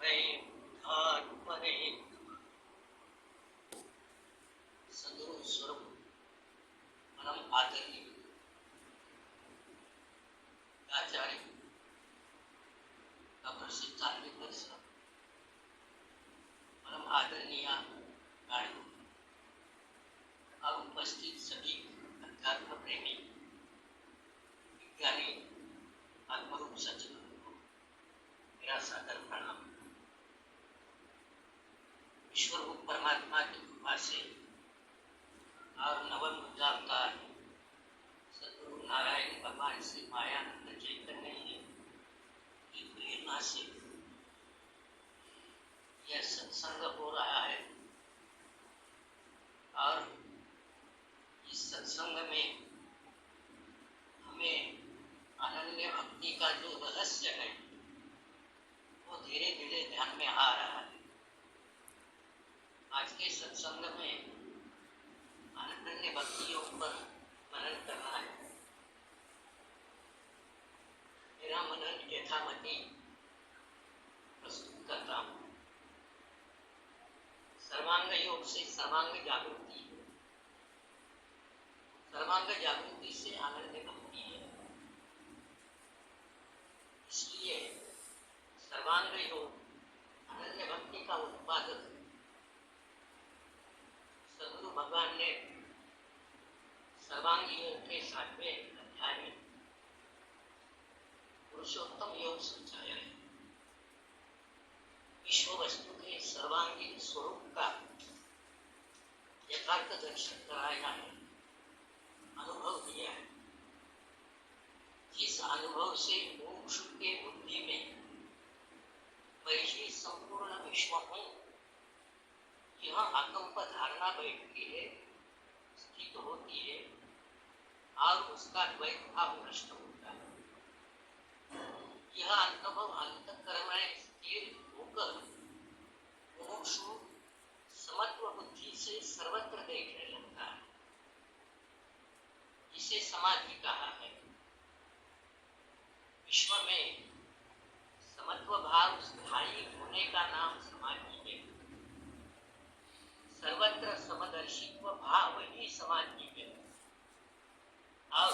आत्मने सद्गुरु स्वरूप परम आदरणीय आचार्य डॉक्टर सिद्धांत परम आदरणीय गाड़ी और उपस्थित सभी अध्यात्म प्रेमी विज्ञानी आत्मरूप सचिव को मेरा सादर प्रणाम। ईश्वर रूप परमात्मा की कृपा से और नवन मुद्दावतार सद्गुरु नारायण भगवान श्री मायानंद चैतन्य जी की प्रेरणा से यह सत्संग हो रहा है और इस सत्संग में हमें अनन्य भक्ति का जो रहस्य है वो धीरे धीरे ध्यान में आ रहा है। आज के सत्संग में अनन्य भक्तियों पर मनन करना है। मेरा मनन यथामति प्रस्तुत करता हूँ। सर्वांग योग से सर्वांग जागृति, सर्वांग जागृति से अनन्य भक्ति है। इसलिए सर्वांग योग अनन्य भक्ति का उत्पादक सद्गुरु भगवान ने सर्वांग योग के 7वें अध्याय में पुरुषोत्तम योग समझाया है। विश्व वस्तु के सर्वांगीण स्वरूप का यथार्थ दर्शन कराया है, अनुभव दिया है। जिस अनुभव से मोक्ष के बुद्धि में वैसे संपूर्ण विश्व में यह आकंप धारणा बैठती है, स्थित होती है और उसका द्वैत भाव नष्ट होता है। यह अनुभव अंतःकरण में स्थिर होकर मुमुक्षु समत्व बुद्धि से सर्वत्र देखने लगता है। इसे समाधि कहा है। विश्व में समत्व भाव स्थायी होने का नाम समाधि है। सर्वत्र समदर्शित्व भाव ही समाधि है और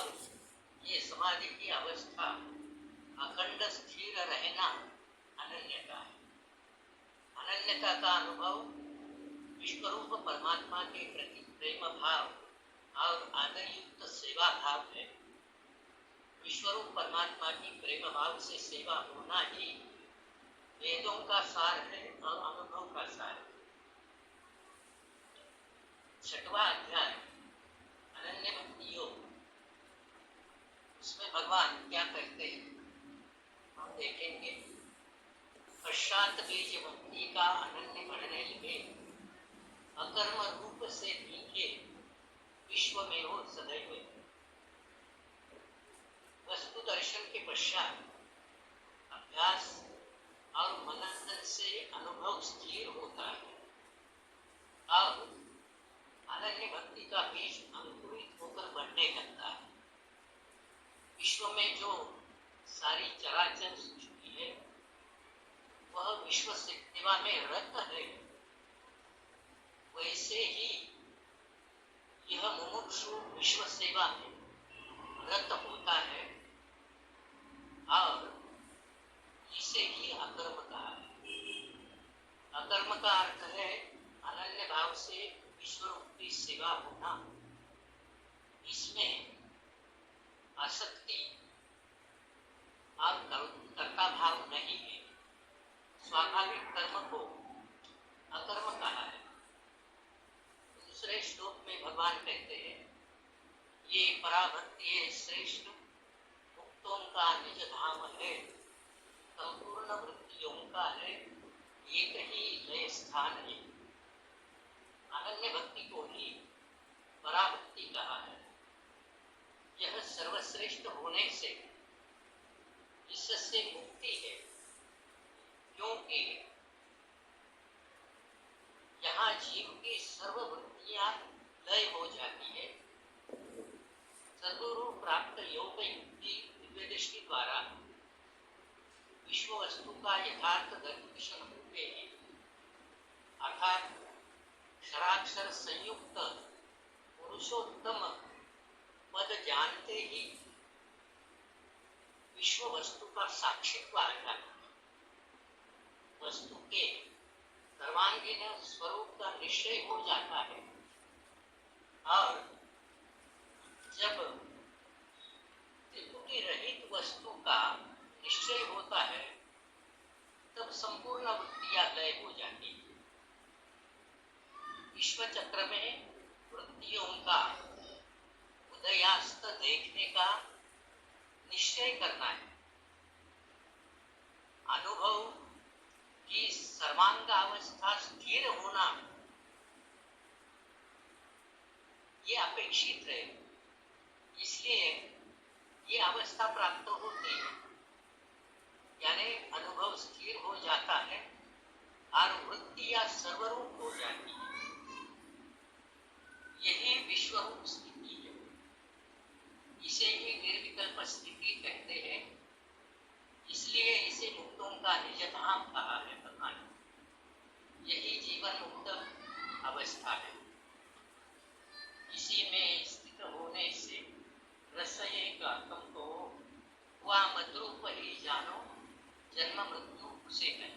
ये समाधि की अवस्था अखंड स्थिर रहना अनन्यता है। अनन्यता का अनुभव विश्वरूप परमात्मा के प्रति प्रेम भाव और आदरयुक्त सेवा भाव है। विश्वरूप परमात्मा की प्रेम भाव से सेवा होना ही वेदों का सार है और अनुभव का सार है। 6वां अध्याय अनन्य भक्ति योग, उसमें भगवान क्या कहते हैं हम देखेंगे। पश्चात बीज भक्ति का अनन्य बढ़ने लगे, अकर्म रूप से नीचे विश्व में हो सदैव। वस्तु दर्शन के पश्चात अभ्यास और मनन से अनुभव स्थिर होता है और अनन्य भक्ति का बीज अंकुरित होकर बढ़ने लगता है। विश्व में जो सारी चराचर सृष्टि है वह विश्व सेवा में रत है। वैसे ही यह मुमुक्षु विश्व सेवा में रत होता है और इसे ही अकर्म कहा है। अकर्म का अर्थ है अनन्य भाव से ईश्वरोक्ति सेवा होना। इसमें आसक्ति और कर्ता भाव नहीं है। स्वाभाविक कर्म को अकर्म कहा है। दूसरे श्लोक में भगवान कहते हैं, ये पराभक्ति श्रेष्ठ मुक्तों का निज धाम है, संपूर्ण वृत्तियों का है एक ही लय स्थान है। अनन्य भक्ति को ही पराभक्ति कहा है। यह सर्वश्रेष्ठ होने से इससे मुक्ति है, क्योंकि यहाँ जीव की सर्ववृत्तियां लय हो जाती है। सद्गुरु प्राप्त योग युक्ति दिव्य दृष्टि द्वारा विश्व विश्व वस्तु का यथार्थ दर्शन होते ही अर्थात क्षराक्षर संयुक्त पुरुषोत्तम पद जानते ही विश्व वस्तु का साक्षित्व आ जाता है। वस्तु के सर्वांगीण स्वरूप का निश्चय हो जाता है और जब त्रिपुटी रहित वस्तु का निश्चय होता है तब संपूर्ण वृत्तियां लय हो जाती है। विश्व चक्र में वृत्तियों का उदयास्त देखने का निश्चय करना है। अनुभव की सर्वांग अवस्था स्थिर होना ये अपेक्षित है, इसलिए ये अवस्था प्राप्त होती है, यानी अनुभव स्थिर हो जाता है और वृत्तियां सर्वरूप हो जाती है। यही विश्वरूप स्थिति है, इसे ही निर्विकल्प स्थिति कहते हैं, इसलिए इसे मुक्तों का निज धाम कहा है भगवान। यही जीवन मुक्त अवस्था है। इसी में स्थित होने से रसये का तुमको वह मद्रूप ही जानो, जन्म मृत्यु उसे है।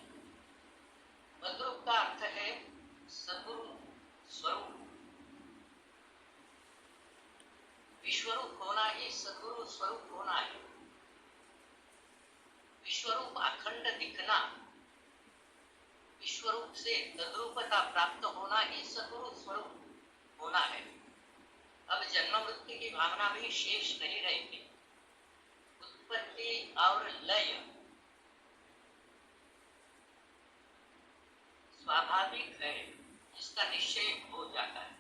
मद्रूप का अर्थ है सद्गुरु स्वरूप। विश्वरूप होना ही सद्गुरु स्वरूप होना है। विश्वरूप अखंड दिखना, विश्वरूप से तद्रूपता प्राप्त होना ही सद्गुरु स्वरूप होना है। अब जन्म मृत्यु की भावना भी शेष नहीं रहेगी। उत्पत्ति और लय स्वाभाविक है, इसका निश्चय हो जाता है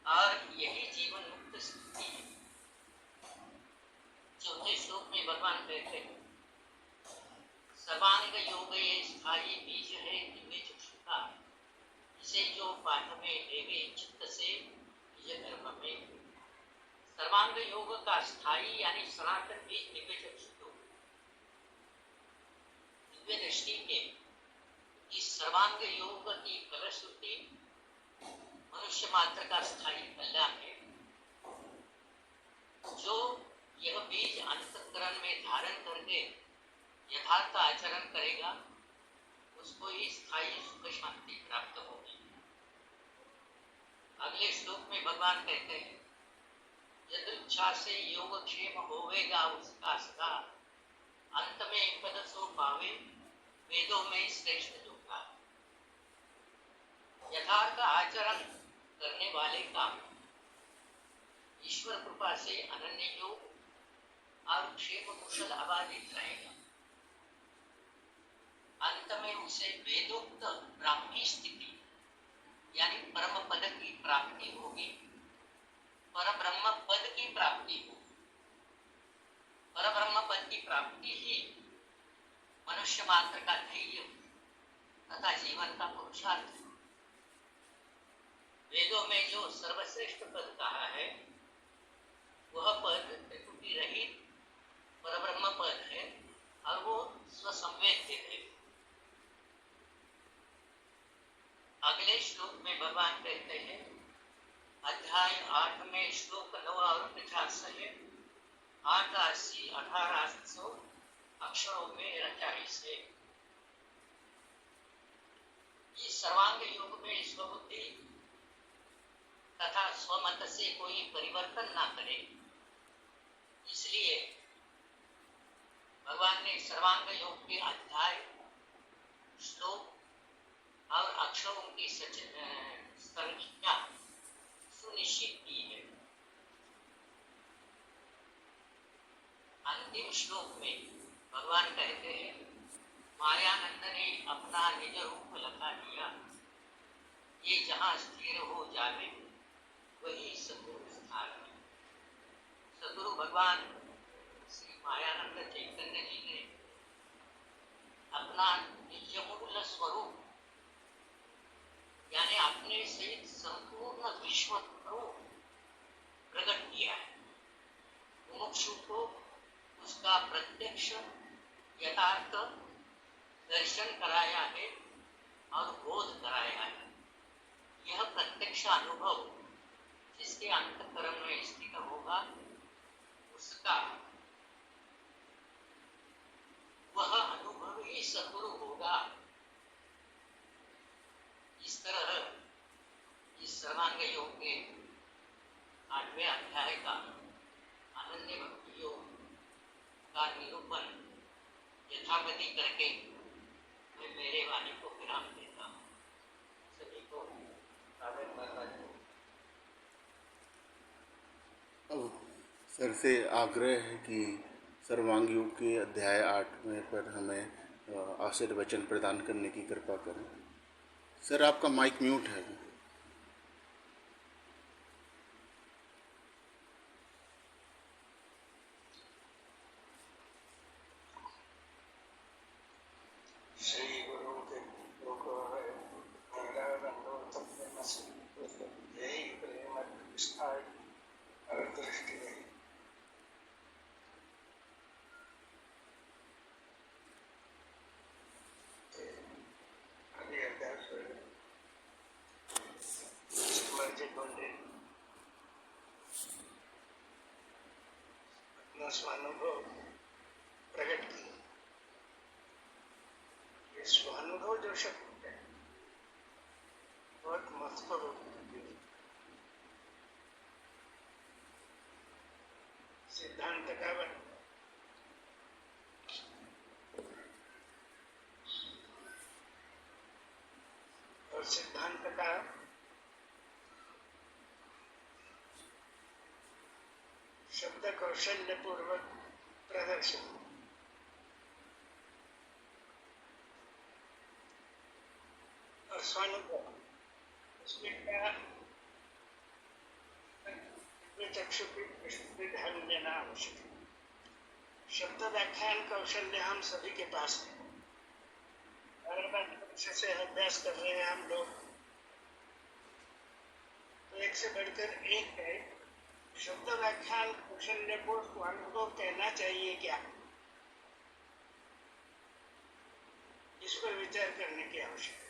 और यही जीवन मुक्त स्थिति है। चौथे श्लोक में भगवान कहते हैं सर्वांग योग ये स्थायी बीज है दिव्य चक्षुता, इसे जो पाठ में लेवे चित्त से निज धर्म में। सर्वांग योग का स्थायी यानी सनातन बीज दिव्य चक्षु, दिव्य दृष्टि के इस सर्वांग योग की फलश्रुति मनुष्य मात्र का स्थायी कल्याण है। जो यह बीज अंतःकरण में धारण करके यथार्थ आचरण करेगा उसको ही स्थायी सुख शांति प्राप्त होगी। अगले श्लोक में भगवान कहते हैं यदृच्छा से योगक्षेम होवेगा उसका सदा, अंत में पद सो पावे वेदों में श्रेष्ठ जोगा। यथार्थ आचरण करने वाले का ईश्वर कृपा से अनन्य योग और क्षेम कुशल अबाधित रहेगा। अंत में उसे वेदोक्त ब्राह्मी स्थिति यानी परम पद की प्राप्ति होगी। परब्रह्म पद की प्राप्ति होगी। परब्रह्म पद की प्राप्ति ही मनुष्य मात्र का ध्येय तथा जीवन का पुरुषार्थ है। वेदों में जो सर्वश्रेष्ठ पद कहा है वह पद त्रिपुटी रहित परब्रह्म पद है और वो स्वसंवेद्य है। अगले श्लोक में भगवान कहते हैं अध्याय 8 में श्लोक 9 और 50 है। 88 1800 अक्षरों में रचा इसे। इस सर्वांग योग में स्वबुद्धि तथा स्वमत से कोई परिवर्तन ना करे, इसलिए भगवान ने सर्वांग योग के अध्याय, श्लोक और अक्षरों की संख्या सुनिश्चित की है। अंतिम श्लोक में भगवान कहते हैं मायानंद ने अपना निज रूप लखा दिया, ये जहाँ स्थिर हो जावे वही सद्गुरु स्थान है। सद्गुरु भगवान श्री मायानंद चैतन्य जी ने अपना निज मूल स्वरूप यानी अपने सहित संपूर्ण विश्व स्वरूप प्रकट किया है। मुमुक्षु को उसका प्रत्यक्ष दर्शन कराया है और बोध कराया है। यह प्रत्यक्ष अनुभव जिसके अंतःकरण में स्थित होगा उसका वह अनुभव ही सद्गुरु होगा। इस तरह इस सर्वांग योग के 8वें अध्याय का अनन्य भक्ति योग का निरूपण यथागति करके मैं मेरे वाणी को विराम देता हूँ। सभी को सादर महाराज। अब सर से आग्रह है कि सर्वांग योग के अध्याय 8 में पर हमें आशीर्वचन प्रदान करने की कृपा करें। सर आपका माइक म्यूट है। श्री गुरु के को है मेरा रंगोत्तम प्रेम से यही प्रेम निष्ठाय और दृष्टि रही। अभी अभ्यास मर्जी बोले अपना स्वानुभव प्रकट किया। ये स्वानुभव जो शब्द है बहुत महत्वपूर्ण है। सिद्धांत का और सिद्धांत का शब्द कौशल्य पूर्वक प्रदर्शन और स्वानुभव उसमें क्या चक्षु की ध्यान देना आवश्यक है। शब्द व्याख्यान कौशल्य हम सभी के पास है। अच्छे से अभ्यास कर रहे हैं हम लोग, तो एक से बढ़कर एक है। शब्द व्याख्यान कौशल्य को स्वानुभव कहना चाहिए क्या, इस पर विचार करने की आवश्यकता है।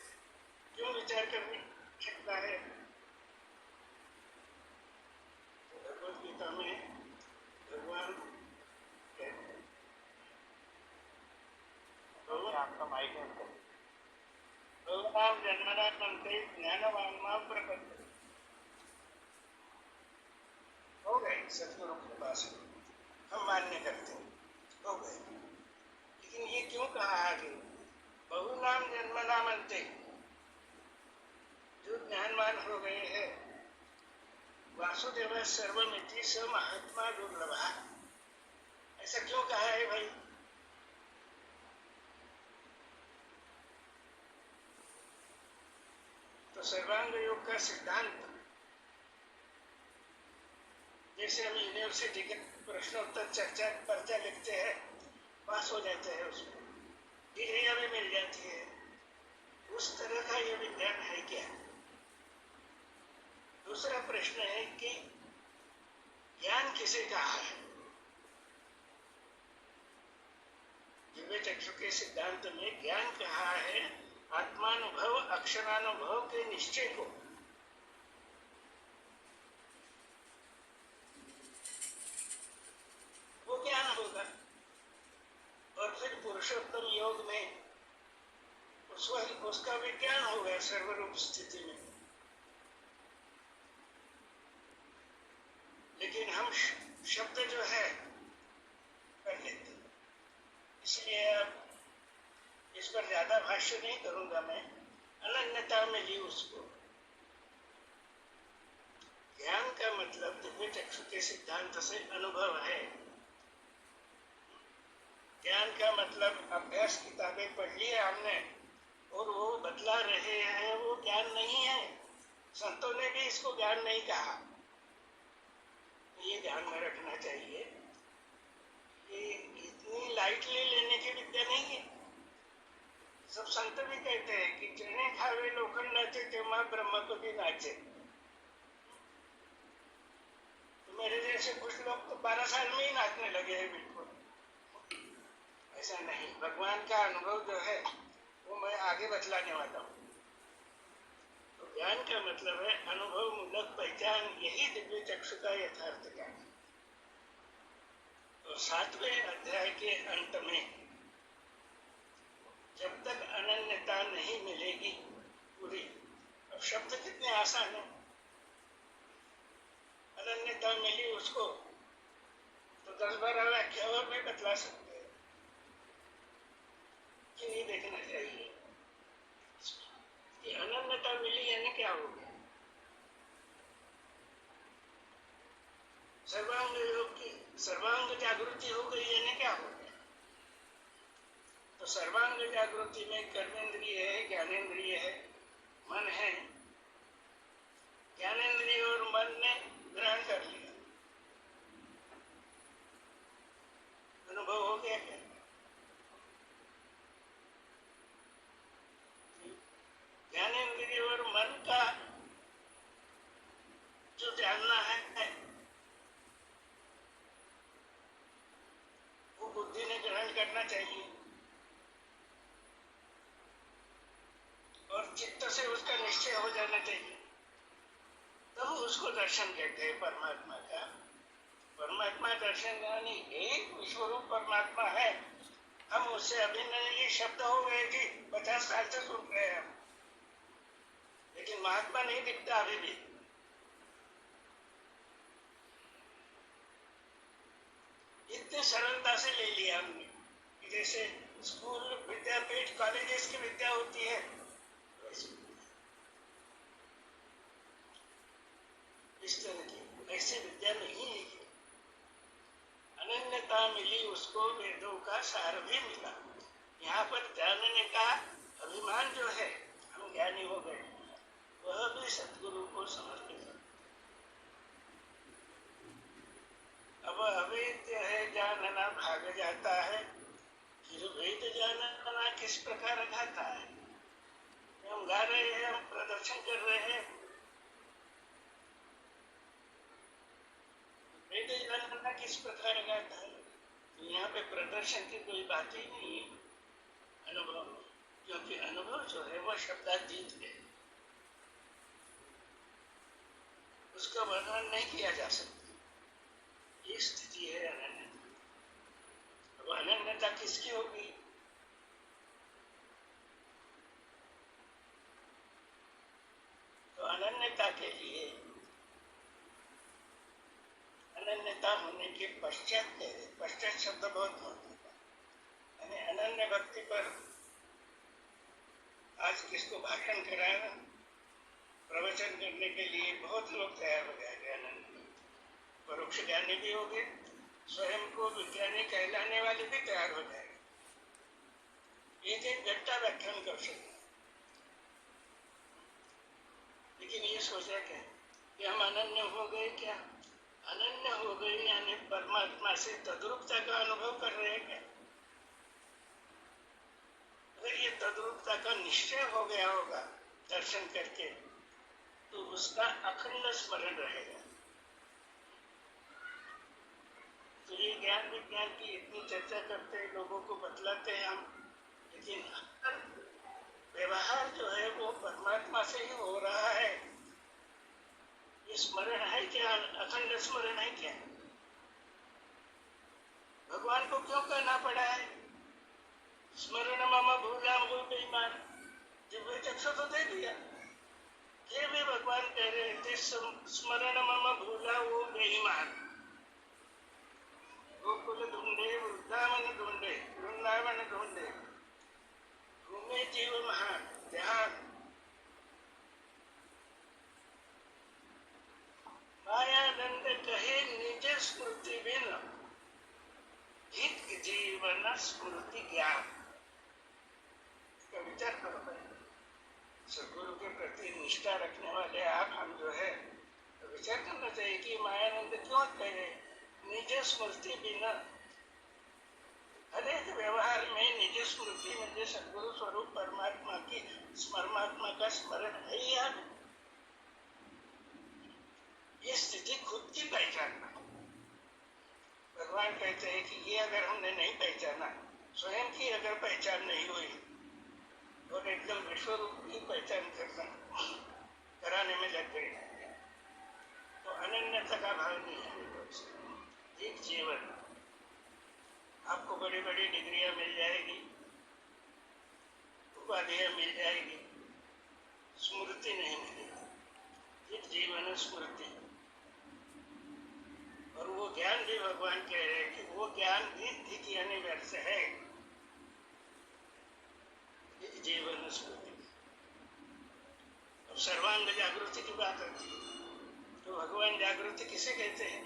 क्यों विचार करने की आवश्यकता है? भगवद गीता में भगवान आपका माइक भगवान जन्मनात्मन्ते ज्ञानवान प्रपंच हो गए। सतगुरु के पास हम मान्य करते हैं, हो गए। लेकिन ये क्यों कहा आगे बहुनाम जन्मनामन्ते, जो ज्ञानवान हो गए हैं। वासुदेव सर्वमिति स महात्मा दुर्लभ, ऐसा क्यों कहा है भाई? तो सर्वांग योग का सिद्धांत जैसे हम यूनिवर्सिटी के प्रश्नोत्तर चर्चा पर्चा लिखते हैं, पास हो जाते हैं, उसमें डिग्री हमें मिल जाती है, उस तरह का यह विज्ञान है क्या? दूसरा प्रश्न है कि ज्ञान किसे कहा है? दिव्य चक्षु के सिद्धांत में ज्ञान कहा है आत्मानुभव अक्षरानुभव के निश्चय को। वो ज्ञान होगा। और फिर पुरुषोत्तम योग में उसका विज्ञान होगा सर्वरूप स्थिति में। लेकिन हम शब्द जो है कर लेते, इसलिए अब इस पर ज्यादा भाष्य नहीं करूंगा मैं, अनन्यता में ली उसको। ज्ञान का मतलब दिव्य चक्षु के सिद्धांत से अनुभव है। ज्ञान का मतलब अभ्यास किताबें पढ़ ली है हमने और वो बतला रहे हैं, वो ज्ञान नहीं है। संतों ने भी इसको ज्ञान नहीं कहा। ये ध्यान में रखना चाहिए कि इतनी लाइटली लेने की विद्या नहीं है। सब संत भी कहते हैं कि जेने खावे लोखंड नाचे तेमा ब्रह्म को भी नाचे। तो मेरे जैसे कुछ लोग तो 12 साल में ही नाचने लगे हैं। बिल्कुल ऐसा नहीं। भगवान का अनुभव जो है वो मैं आगे बतलाने वाला हूँ। तो ज्ञान का मतलब है अनुभव मूलक पहचान, यही दिव्य चक्षु का यथार्थ ज्ञान है। तो 7वें अध्याय के अंत में जब तक अनन्यता नहीं मिलेगी पूरी, अब शब्द कितने आसान है, अनन्यता मिली उसको तो 10-12 व्याख्या और भी बतला सकते हैं कि नहीं देखना चाहिए कि अनन्यता मिली यानी क्या हो गया। सर्वांग योग की सर्वांग जागृति हो गई यानी क्या हो गया। तो सर्वांग जागृति में कर्मेंद्रिय है, ज्ञानेंद्रिय है, मन है। ज्ञानेंद्रिय और मन ने ग्रहण कर लिया, अनुभव हो गया क्या। ज्ञानेंद्रिय और मन का जो जानना है वो बुद्धि ने ग्रहण करना चाहिए और चित्त से उसका निश्चय हो जाना चाहिए, तब उसको दर्शन कहते हैं परमात्मा का। परमात्मा दर्शन यानी एक विश्वरूप परमात्मा है, हम उससे अभिन्न, ये शब्द हो गए कि 50 साल से सुन रहे हैं हम, लेकिन महात्मा नहीं दिखता अभी भी। इतने सरलता से ले लिया हमने कि जैसे स्कूल, विद्यापीठ, कॉलेजेस की विद्या होती है, इस तरह की ऐसी विद्या नहीं है। अनन्यता मिली उसको, वेदों का सार भी मिला। यहाँ पर जानने का अभिमान जो है, हम ज्ञानी हो गए, वह भी सद्गुरु को समर्पित है। अब अवेद्य है जानना भाग जाता है, फिर वेद जानना किस प्रकार घाता है। हम गा रहे हैं, हम प्रदर्शन कर रहे हैं, वेद जानना किस प्रकार घाता है। तो यहाँ पे प्रदर्शन की कोई बात ही नहीं है अनुभव में, क्योंकि अनुभव जो है वह शब्दातीत है, उसका वर्णन नहीं किया जा सकता। ये स्थिति है अनन्यता। अब अनन्यता किसकी होगी। तो अनन्यता के लिए, अनन्यता होने के पश्चात, पश्चात शब्द बहुत महत्वपूर्ण है, यानी अनन्य भक्ति पर आज किसको भाषण कराना, प्रवचन करने के लिए बहुत लोग तैयार हो जाएंगे। अनन्य परोक्ष ज्ञानी भी हो गए, स्वयं को विज्ञानी कहलाने वाले भी तैयार हो जाएंगे, एक घंटा व्याख्यान कर सकते। लेकिन ये सोचा क्या कि हम अनन्य हो गए, क्या अनन्य हो गए यानी परमात्मा से तद्रूपता का अनुभव कर रहे हैं क्या। अगर ये तद्रूपता का निश्चय हो गया होगा दर्शन करके, तो उसका अखंड स्मरण रहेगा। तो ये ज्ञान विज्ञान की इतनी चर्चा करते हैं, लोगों को बतलाते हैं हम, लेकिन व्यवहार जो है वो परमात्मा से ही हो रहा है। ये स्मरण है क्या, अखंड स्मरण है क्या। भगवान को क्यों कहना पड़ा है स्मरण मम भूला वो बेईमान, दिव्य चक्षु तो दे दिया, ये भी भगवान कह रहे थे स्मरण मम भूला वो बेईमान। गोकुल ढूंढे, वृंदावन ढूंढे, वृंदावन ढूंढे, घूमे जीव महान ध्यान। मायानंद कहे निज स्मृति बिन, हित जीवन स्मृति ज्ञान। विचार करो भाई, सदगुरु के प्रति निष्ठा रखने वाले आप हम जो है, तो विचार करना चाहिए कि मायानंद क्यों कहे निज स्मृति बिना। हर एक व्यवहार में निज स्मृति में सदगुरु स्वरूप परमात्मा की परमात्मा का स्मरण है यार। ये स्थिति खुद की पहचानना। भगवान कहते हैं कि ये अगर हमने नहीं पहचाना, स्वयं की अगर पहचान नहीं हुई, और एकदम विश्व रूप की पहचान कराने में लग गए। तो अनन्यता का भाव नहीं है। एक जीवन आपको बड़ी बड़ी डिग्रियां मिल जाएगी, उपाधियां मिल जाएगी, स्मृति नहीं मिलेगी। एक जीवन स्मृति, और वो ज्ञान भी भगवान कह रहे हैं कि वो ज्ञान भी ठीक यानी व्यर्थ है। एक जीवन स्मृति। अब सर्वांग जागृति की बात आती है तो भगवान जागृति किसे कहते हैं?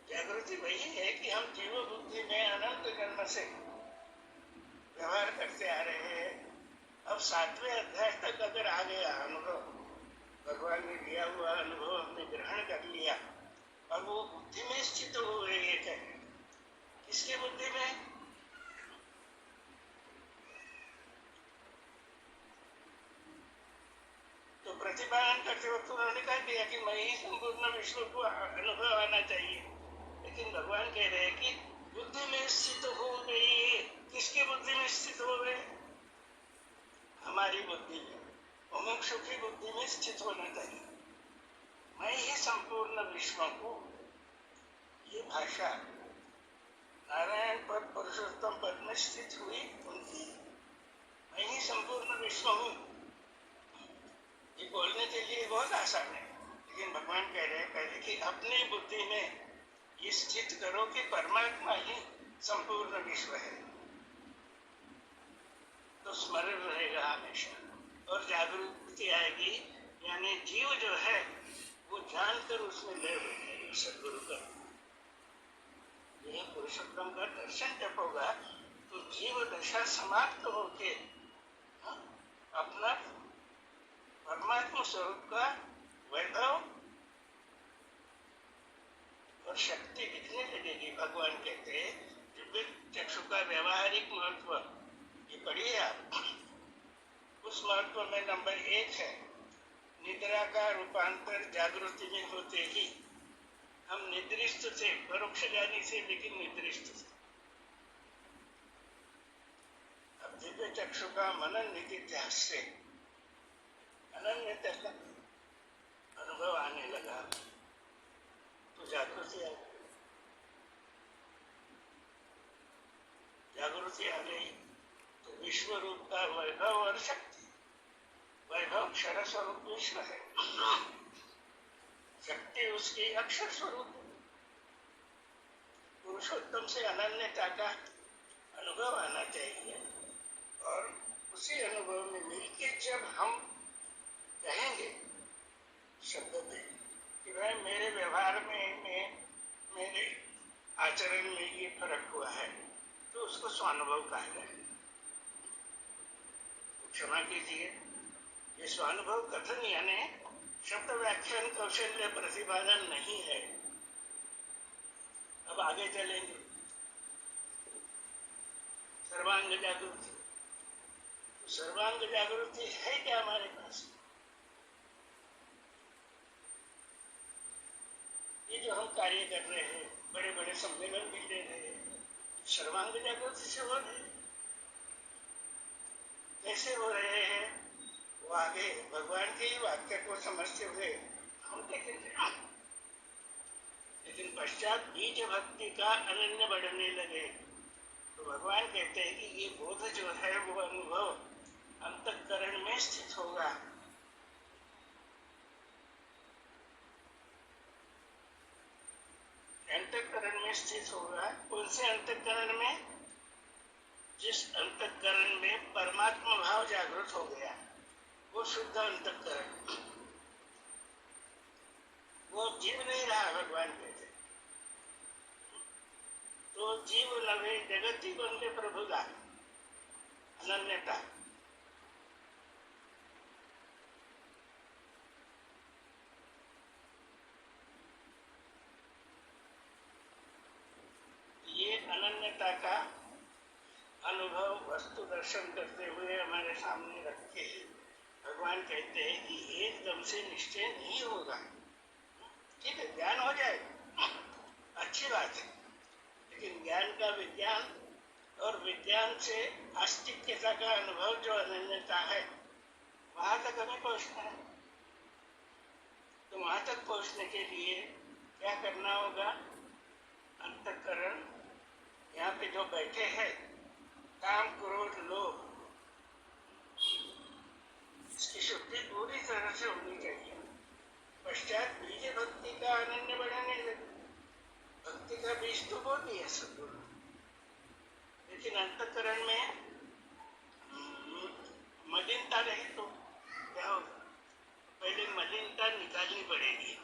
जागृति वही है कि हम जीव बुद्धि में अनंत जन्म से व्यवहार करते आ रहे हैं। अब 7वें अध्याय तक अगर आ गया अनुभव, भगवान ने दिया हुआ अनुभव हमने ग्रहण कर लिया और वो बुद्धि में स्थित हो गई है। क्या किसकी बुद्धि में? तो प्रतिपादन करते वक्त उन्होंने कहा दिया कि मैं ही संपूर्ण विश्व को अनुभव आना चाहिए, लेकिन भगवान कह रहे हैं कि बुद्धि में स्थित हो गई। किसकी बुद्धि में स्थित हो गए? हमारी बुद्धि में, मुमुक्षु की बुद्धि में स्थित होना चाहिए। मैं ही संपूर्ण विश्व को, ये भाषा नारायण पद पुरुषोत्तम पद में स्थित हुई उनकी। मैं ही संपूर्ण विश्व हूँ, ये बोलने के लिए बहुत आसान है, लेकिन भगवान कह रहे हैं पहले कि अपनी बुद्धि में ये स्थित करो कि परमात्मा ही संपूर्ण विश्व है, तो स्मरण रहेगा हमेशा और जागृति आएगी। यानी जीव जो है वो जानकर उसमें लय हो जाएगा सद्गुरु का। यह पुरुषोत्तम का दर्शन जब होगा तो जीव दशा समाप्त होके अपना परमात्मा स्वरूप का वैभव और शक्ति दिखने लगेगी। भगवान कहते हैं दिव्य चक्षु का व्यवहारिक महत्व, ये पढ़िए आप। उस महत्व में नंबर 1 है निद्रा का रूपांतर जागृति में होते ही हम निद्रिष्ट थे, परोक्षज्ञानी से, लेकिन निद्रिष्ट थे। अब दिव्य चक्षु का मनन निधिध्यास से अनन्यता का अनुभव आने लगा तो जागृति आ गई। जागृति आ गई तो विश्व रूप का वैभव और शक्ति, वैभव क्षर स्वरूप विश्व है, शक्ति उसकी अक्षर स्वरूप। पुरुषोत्तम से अनन्यता का अनुभव आना चाहिए और उसी अनुभव में मिलकर जब हम कहेंगे शब्द में कि भाई मेरे व्यवहार में मेरे आचरण में ये फर्क हुआ है, तो उसको स्वानुभव कहा जाएगा। तो क्षमा कीजिए, ये स्वानुभव कथन यानी शब्द व्याख्यान कौशल्य प्रतिपादन नहीं है। अब आगे चलेंगे। सर्वांग जागृति, सर्वांग जागृति है क्या हमारे पास? ये जो हम कार्य कर रहे हैं, बड़े बड़े सम्मेलन भी ले रहे हैं, सर्वांग जागृति से हो रहे हैं। कैसे हो रहे हैं वो आगे भगवान के ही वाक्य को समझते हुए हम देखेंगे। लेकिन पश्चात बीज भक्ति का अनन्य बढ़ने लगे तो भगवान कहते हैं कि ये बोध जो है वो अनुभव अंतःकरण में स्थित होगा। अंतःकरण में स्थित होगा। कौन से अंतःकरण में? जिस अंतःकरण में परमात्मा भाव जागृत हो गया, वो शुद्ध अंतःकरण। वो अब जीव नहीं रहा, भगवान कहते। तो जीव लवे जगती बनले प्रभुदा, अनन्यता। ये अनन्यता का अनुभव वस्तु दर्शन करते हुए हमारे सामने रखे भगवान कहते हैं कि एकदम से निश्चय नहीं होगा। ठीक है, ज्ञान हो जाएगा, अच्छी बात है, लेकिन ज्ञान का विज्ञान और विज्ञान से आस्तिक्यता का अनुभव जो अनन्यता है, वहां तक हमें पहुंचना है। तो वहां तक पहुंचने के लिए क्या करना होगा? अंतःकरण यहाँ पे जो बैठे हैं, काम क्रोध लोभ, इसकी शुद्धि पूरी तरह से होनी चाहिए। पश्चात बीज भक्ति का अनन्य बढ़ाने लगे। भक्ति का बीज तो बहुत ही है सद्गुरु, लेकिन अंतःकरण में मलिनता रही तो क्या होगा? पहले मलिनता निकालनी पड़ेगी।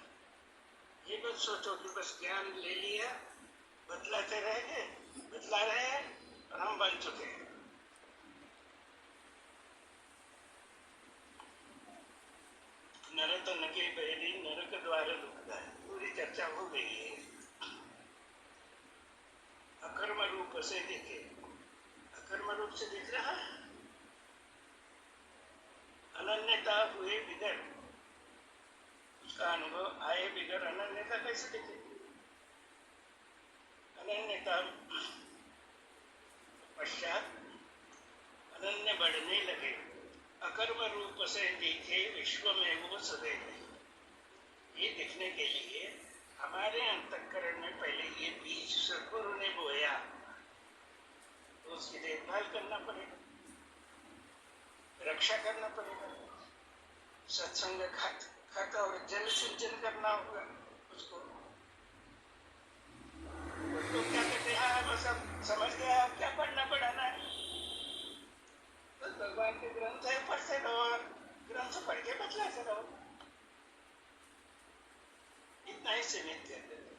ये मत सोचो कि बस ज्ञान ले लिया, बदलाते रह गए, बदला रहे हैं और हम बन चुके हैं। नरतन के बैरी नरक द्वार दुखदा है, पूरी चर्चा हो गई है। अकर्म रूप से देखे, अकर्म रूप से दिख रहा है। अनन्यता हुए बिगड़, उसका अनुभव आए बिगड़, अनन्यता कैसे दिखे? अनन्यता पश्चात अनन्य बढ़ने लगे। अकर्म रूप से दिखे विश्व में वो सदैव। ये दिखने के लिए हमारे अंतःकरण में पहले ये बीज सद्गुरु ने बोया, तो उसकी देखभाल करना पड़ेगा, रक्षा करना पड़ेगा। सत्संग खत और जल सिंचन करना होगा उसको। तो क्या कहते हैं, बस अब समझ गया अब क्या पढ़ना पढ़ाना है। बस भगवान के ग्रंथ है, पढ़ते रहो, ग्रंथ पढ़ के बतलाते रहो, इतना ही सीमित करते थे।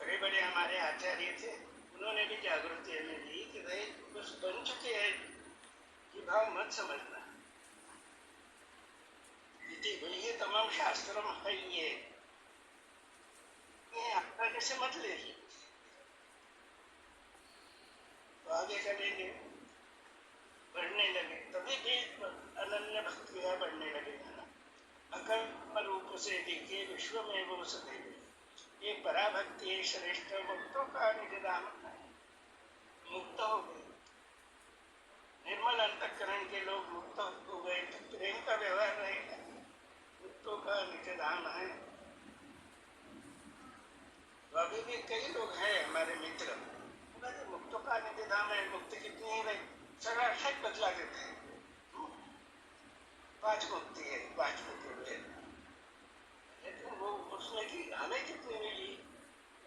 बड़े बड़े हमारे आचार्य थे, उन्होंने भी जागृति हमें दी कि भाई बस बन चुके हैं, ये भाव मत समझना। ये तमाम शास्त्र है, ये आपका कैसे मत ले लीजिए, तो आगे चलेंगे, बढ़ने लगे, तभी भी अनन्य भक्तियां बढ़ने लगेगा। अकर्म रूप से दिखे विश्व में वो सदैव। ये पराभक्ति है श्रेष्ठ, मुक्तों का निज धाम है। मुक्त हो गए, निर्मल अंतःकरण के लोग मुक्त हो गए, तो प्रेम का व्यवहार रहेगा। मुक्तों का निज धाम है। तो अभी भी कई लोग हैं हमारे मित्र, मुक्तों का निज धाम है, मुक्ति कितनी है भाई, सरासर बदला देते हैं। 5 मुक्ति है, 5 मुक्ति है, लेकिन वो उसमें की हमें कितनी मिली,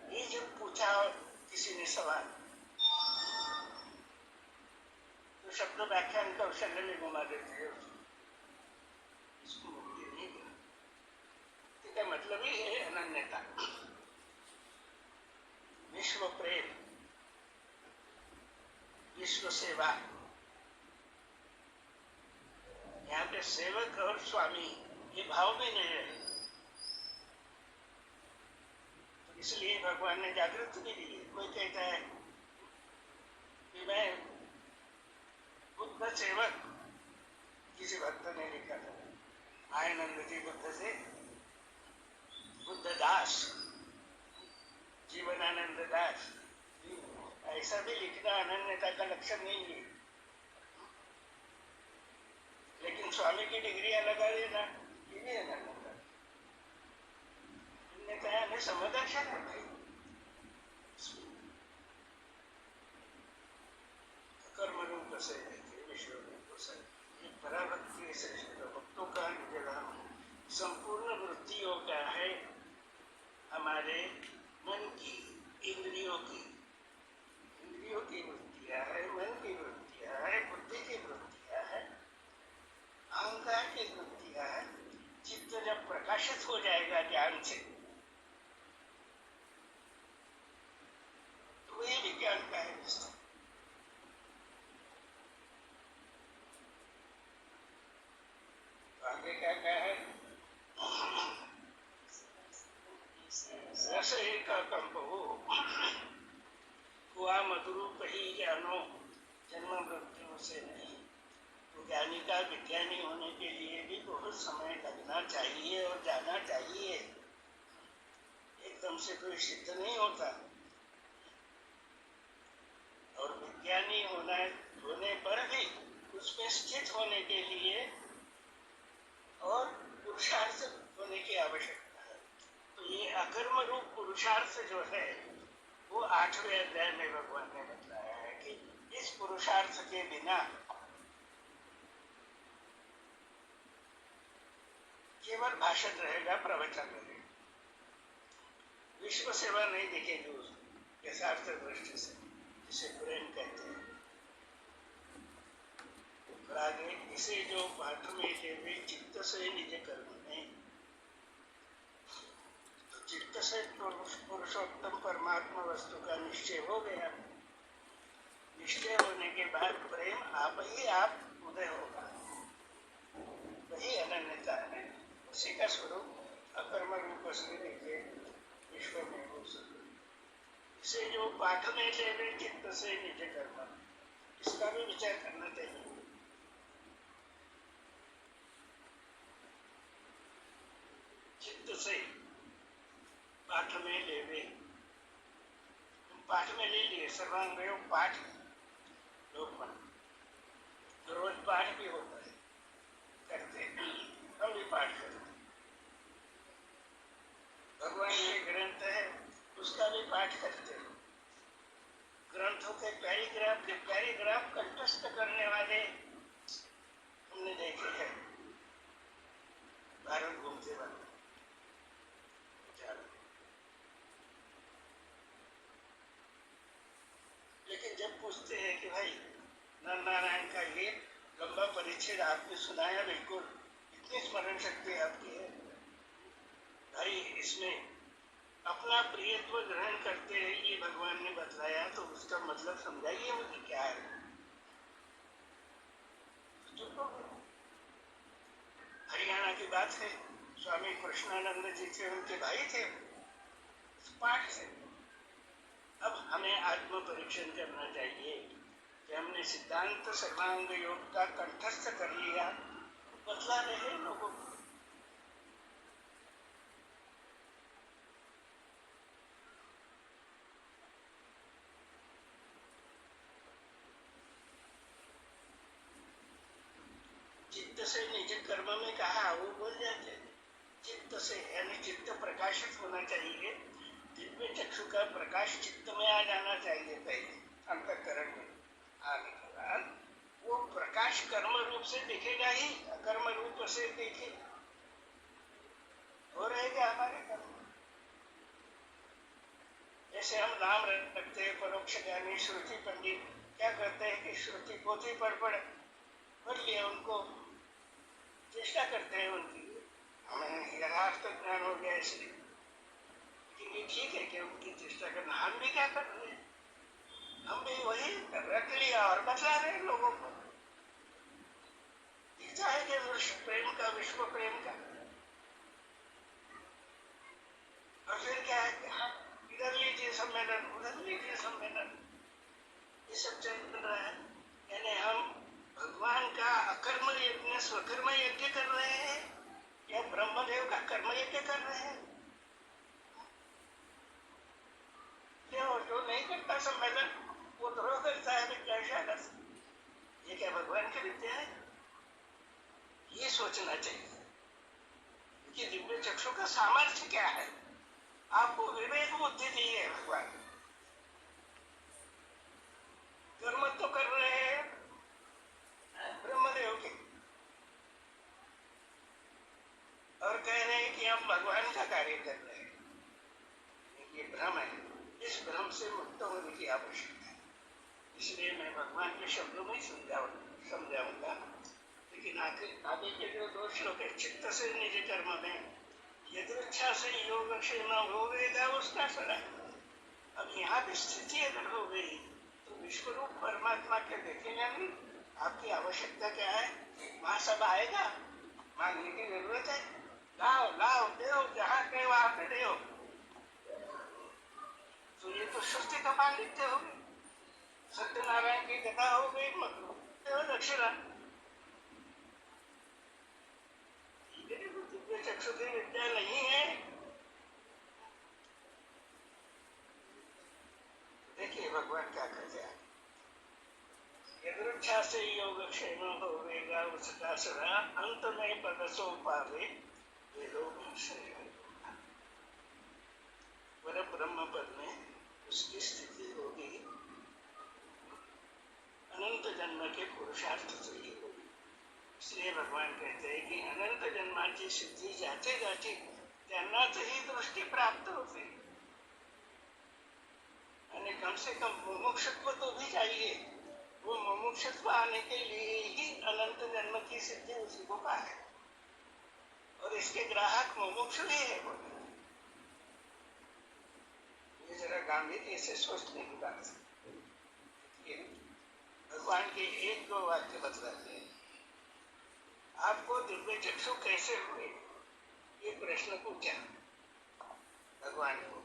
ये जब पूछा किसी ने सवाल, तो शब्द व्याख्यान कौशल्य में घुमा देते हैं इसको। मुक्ति नहीं है, ठीक है, मतलब ही है अनन्यता, विश्व प्रेम, विश्व सेवा। यहाँ पे सेवक और स्वामी ये भाव में नहीं रहे, तो इसलिए भगवान ने जागृति भी दी। कोई कहता है कि मैं बुद्ध सेवक, किसी भक्त ने लिखा था, आयनंद जी बुद्ध से बुद्ध दास, जीवनानंद दास, ऐसा भी लिखना अनन्यता का लक्षण नहीं है। लेकिन स्वामी की डिग्रियां लगा देना, ये भी अनन्यता। अन्यथा हमें समदर्शन है भाई। कर्म रूप से विश्व रूप से पराभक्ति श्रेष्ठ, भक्तों का निजधाम, संपूर्ण वृत्तियों का है, हमारे मन की, इंद्रियों की वृत्तियां है, मन की वृत्तियां है, बुद्धि की वृत्तियां है, अहंकार की वृत्तियां है। चित्त जब प्रकाशित हो जाएगा ज्ञान से, तो वही विज्ञान का है विस्तार। आगे क्या है, रस का कंप हो हुआ मधुरूप ही जानो, जन्म मृत्यु से नहीं। तो ज्ञानी का विज्ञानी होने के लिए भी बहुत समय लगना चाहिए और जाना चाहिए, एकदम से कोई सिद्ध नहीं होता। और उसमें स्थित होने के लिए और पुरुषार्थ होने की आवश्यकता है। तो ये अकर्म रूप पुरुषार्थ जो है वो 8वें अध्याय में भगवान ने बताया है कि इस पुरुषार्थ के बिना केवल भाषण रहेगा, प्रवचन रहेगा, विश्व सेवा नहीं दिखेगी उसमें यथार्थ दृष्टि से, जिसे प्रेम कहते हैं। आगे इसे जो पाठ में देवे चित्त से निज कर्म में, तो चित्त से पुरुषोत्तम परमात्मा वस्तु का निश्चय हो गया। निश्चय होने के बाद प्रेम आप ही आप उदय होगा, वही अनन्यता है, उसी का स्वरूप अकर्म रूप से देखे विश्व में हो सके। इसे जो पाठ में लेवे चित्त से निज कर्म, इसका भी विचार करना चाहिए। चित्त से पाठ में लेवे, पाठ में ले लिए सर्वांग पाठ लोकमन, रोज पाठ भी होता है, करते हम भी पाठ करते। भगवान के ग्रंथ है उसका भी पाठ करते हैं। ग्रंथों के पैराग्राफ कंठस्थ करने वाले हमने देखे हैं भारत घूमते वक्त। लेकिन जब पूछते हैं कि भाई नर नारायण का ये लंबा परिच्छेद आपने सुनाया, बिल्कुल इतनी स्मरण शक्ति आपकी है भाई, इसमें अपना प्रियत्व ग्रहण करते हैं ये भगवान ने बतलाया, तो उसका मतलब समझाइए मुझे क्या है। तो हरियाणा की बात है, स्वामी कृष्णानंद जी थे, उनके भाई थे, पाठ से। अब हमें आत्म परीक्षण करना चाहिए कि हमने सिद्धांत सर्वांग योग का कंठस्थ कर लिया, बतला रहे लोगों को। चित्त से निज कर्म में कहा, वो बोल जाते हैं। चित्त से यानी चित्त प्रकाशित होना चाहिए, दिव्य चक्षु का प्रकाश चित्त में आ जाना चाहिए पहले, अंतःकरण में आने के बाद वो प्रकाश कर्म रूप से दिखेगा ही, अकर्म रूप से देखे हो रहेगा हमारे कर्म। जैसे हम नाम रखते हैं परोक्ष ज्ञानी श्रुति पंडित, क्या करते हैं कि श्रुति पोथी पढ़ लिया, उनको चेष्टा करते हैं उनकी, हमें यथार्थ ज्ञान हो गया इसलिए। लेकिन ये ठीक है कि उनकी चेष्टा करना, हम भी क्या कर रहे हैं, हम भी वही रट लिया और बतला रहे हैं लोगों को। दिखता है कि प्रेम का, विश्व प्रेम का, और फिर क्या है कि हाँ इधर लीजिए सम्मेलन, उधर लीजिए सम्मेलन, ये सब चल रहा है। यानी हम भगवान का अकर्म यज्ञ स्वकर्म यज्ञ कर रहे हैं या ब्रह्मदेव का कर्म यज्ञ कर रहे हैं। जो नहीं करता सम्मेलन वो द्रोह करता है विद्याशाला से। ये क्या भगवान की विद्या है? ये सोचना चाहिए कि दिव्य चक्षु का सामर्थ्य क्या है। आपको विवेक बुद्धि दी है भगवान, कर्म तो कर रहे हैं ब्रह्मदेव के, और कह रहे हैं कि हम भगवान का कार्य कर रहे हैं। ये भ्रम है, इस भ्रम से मुक्त होने की आवश्यकता है। इसलिए मैं भगवान के शब्दों में समझाऊंगा। लेकिन आगे के जो 2 श्लोक है, चित्त से निज कर्म में यदृच्छा से योग क्षेम होगा उसका सदा। अब यहाँ पे स्थिति अगर हो गई तो विश्वरूप परमात्मा के देखेंगे नहीं। आपकी आवश्यकता क्या है? वहां सब आएगा, मांगने की जरूरत है, लाओ लाओ दो, जहाँ कहे वहां पे दो। तो ये तो सृष्टि का पांडित्य हो गई, सत्यनारायण की कथा हो गई, मतलब दक्षिणा। दिव्य चक्षु की विद्या नहीं है। देखिए भगवान क्या कहते हैं, मूर्छा से योग क्षेम होवेगा उसका सदा अंत में पद सो पावे वे लोग पर ब्रह्म पद में उसकी स्थिति होगी अनंत जन्म के पुरुषार्थ से ही होगी। इसलिए भगवान कहते हैं कि अनंत जन्माची सिद्धी जाते जाते त्यांनाच ही दृष्टि प्राप्त होते। यानी कम से कम मुमुक्षुत्व तो भी चाहिए। वो मुमुक्षुत्व आने के लिए ही अनंत जन्म की सिद्धि उसी को पाए और इसके ग्राहक मुमुक्षु ही है। वो ये जरा गांभीर्य से सोचने की बात है। भगवान के एक दो वाक्य बतलाते हैं। आपको दिव्य चक्षु कैसे हुए, ये प्रश्न पूछा भगवान को।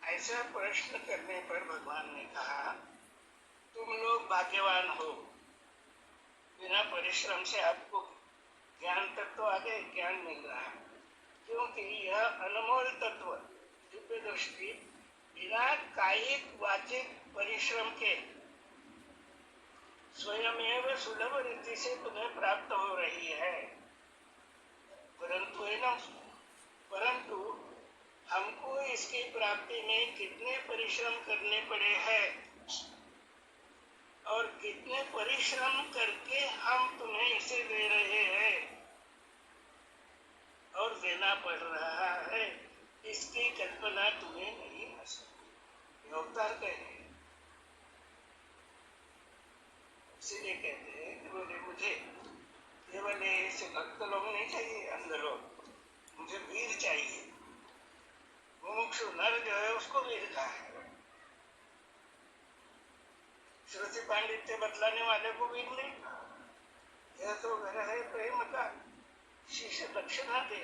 ऐसा प्रश्न करने पर भगवान ने कहा, तुम लोग भाग्यवान हो, बिना परिश्रम से आपको ज्ञान तक तो आगे ज्ञान मिल रहा है, क्योंकि यह अनमोल तत्व दिव्य दृष्टि बिना कायिक वाचिक परिश्रम के स्वयमेव सुलभ रीति से तुम्हें प्राप्त हो रही है। परंतु हमको इसकी प्राप्ति में कितने परिश्रम करने पड़े हैं और कितने परिश्रम करके हम तुम्हें इसे दे रहे हैं और देना पड़ रहा है, इसकी कल्पना तुम्हें नहीं आ सकती। अवतार कह रहे हैं। इसीलिए कहते हैं कि बोले मुझे केवल ऐसे भक्त लोग नहीं चाहिए, अंध लोग, मुझे वीर चाहिए। मुमुक्षु नर जो है उसको वीर कहा है। श्रुति पांडित्य बतलाने वाले को वीर नहीं कहा। यह तो घर है प्रेम का, शिष्य दक्षिणा दे,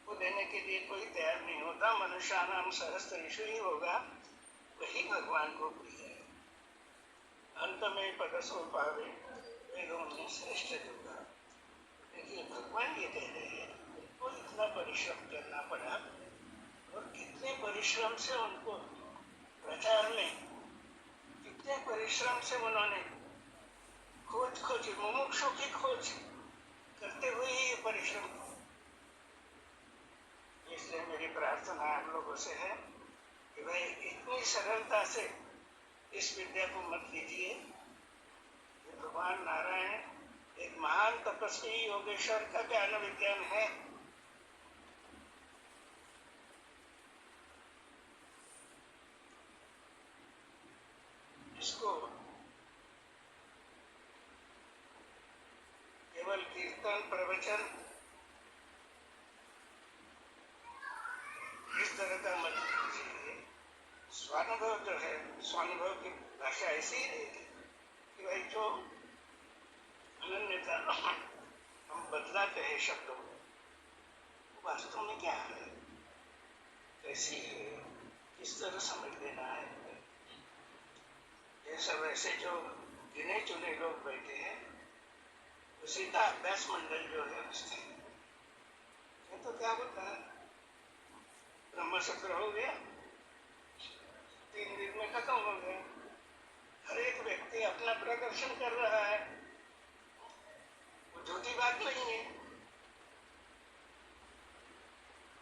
वो देने के लिए कोई तैयार नहीं होता। मनुष्यानाम सहस्त्रेषु ही होगा, वही भगवान को प्रिय है। अंत में पद सो पावे वेदों में श्रेष्ठ होगा। देखिए भगवान ये कह रहे हैं उनको इतना परिश्रम करना पड़ा और कितने परिश्रम से उनको प्रचार में, कितने परिश्रम से उन्होंने खोज मुमुक्षु की खोज करते हुए ये परिश्रम। इसलिए मेरी प्रार्थना आप लोगों से है कि भाई इतनी सरलता से इस विद्या को मत लीजिए। भगवान नारायण एक महान तपस्वी योगेश्वर का ज्ञान विज्ञान है। इसको केवल कीर्तन प्रवचन इस तरह का मत लीजिए। स्वानुभव जो है, स्वानुभव की भाषा ऐसी ही रहेगी कि भाई जो अनन्यता हम बदलाते हैं शब्दों को, वास्तव में क्या है, कैसी है, किस तरह समझ लेना है। ये सब ऐसे जो गिने चुने लोग बैठे हैं, तो सीधा अभ्यास मंडल जो है उससे ये तो क्या होता है, ब्रह्म सत्र हो गया, 3 दिन में खत्म हो गया। हर एक व्यक्ति अपना प्रदर्शन कर रहा है, वो झूठी बात नहीं है।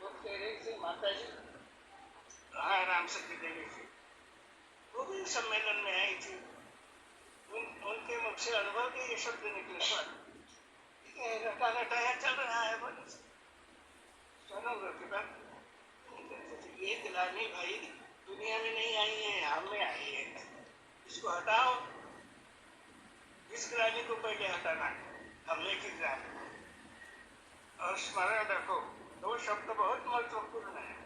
वो कह रही थी माता जी, हाँ राम सती देवी थी, वो भी सम्मेलन में आई थी। उनके मुख से अनुभव के ये शब्द निकले, ठीक है, रटा रटाया चल रहा है। बोले सुनो की बात, ये दिलानी भाई दुनिया में नहीं आई है, हम में आई है। इसको हटाओ, इस ग्लानी को पहले हटाना, हमने की ग्लानी। और स्मरण रखो, 2 शब्द बहुत महत्वपूर्ण है।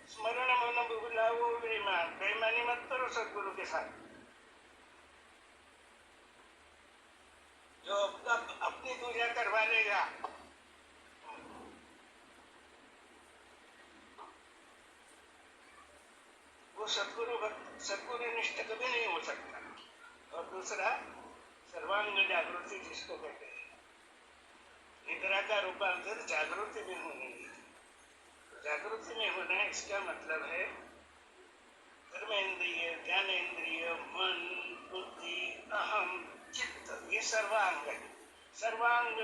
स्मरण मन भूलाओ बेईमान, बेईमानी मत करो सदगुरु के साथ। जो अपनी पूजा करवा लेगा, वो सदगुरु निष्ठ कभी नहीं हो सकता। और दूसरा सर्वांग जागृति जिसको कहते हैं, निद्रा का रूपांतर जागृति में होने की। जागृति में होना इसका मतलब है कर्मेंद्रिय, ज्ञानेन्द्रिय, मन, बुद्धि, अहम, चित्त, ये सर्वांग है। सर्वांग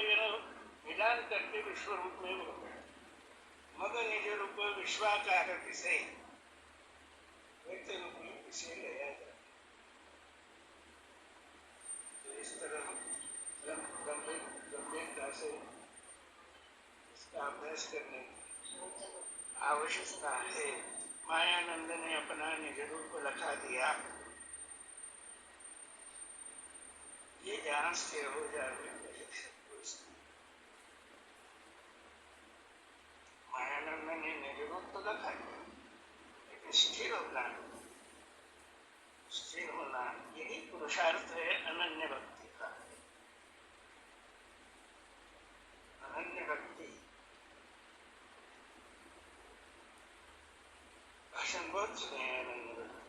मिलान करके विश्व रूप में बोलते हैं। मग निज रूप विश्वाकार से व्यक्ति रूप में इसे लिया जाता है। तो इस तरह गंभीरता से इसका अभ्यास करने की आवश्यकता है। मायानंद ने अपना निज रूप लखा दिया। ये ज्ञान स्थिर हो जाए। मायानंद ने निज रूप तो लखा दिया, लेकिन स्थिर होना यही पुरुषार्थ है अनन्य भक्ति का। अनन्य भक्ति भाषण बहुत सुने हैं अनन्य भक्ति,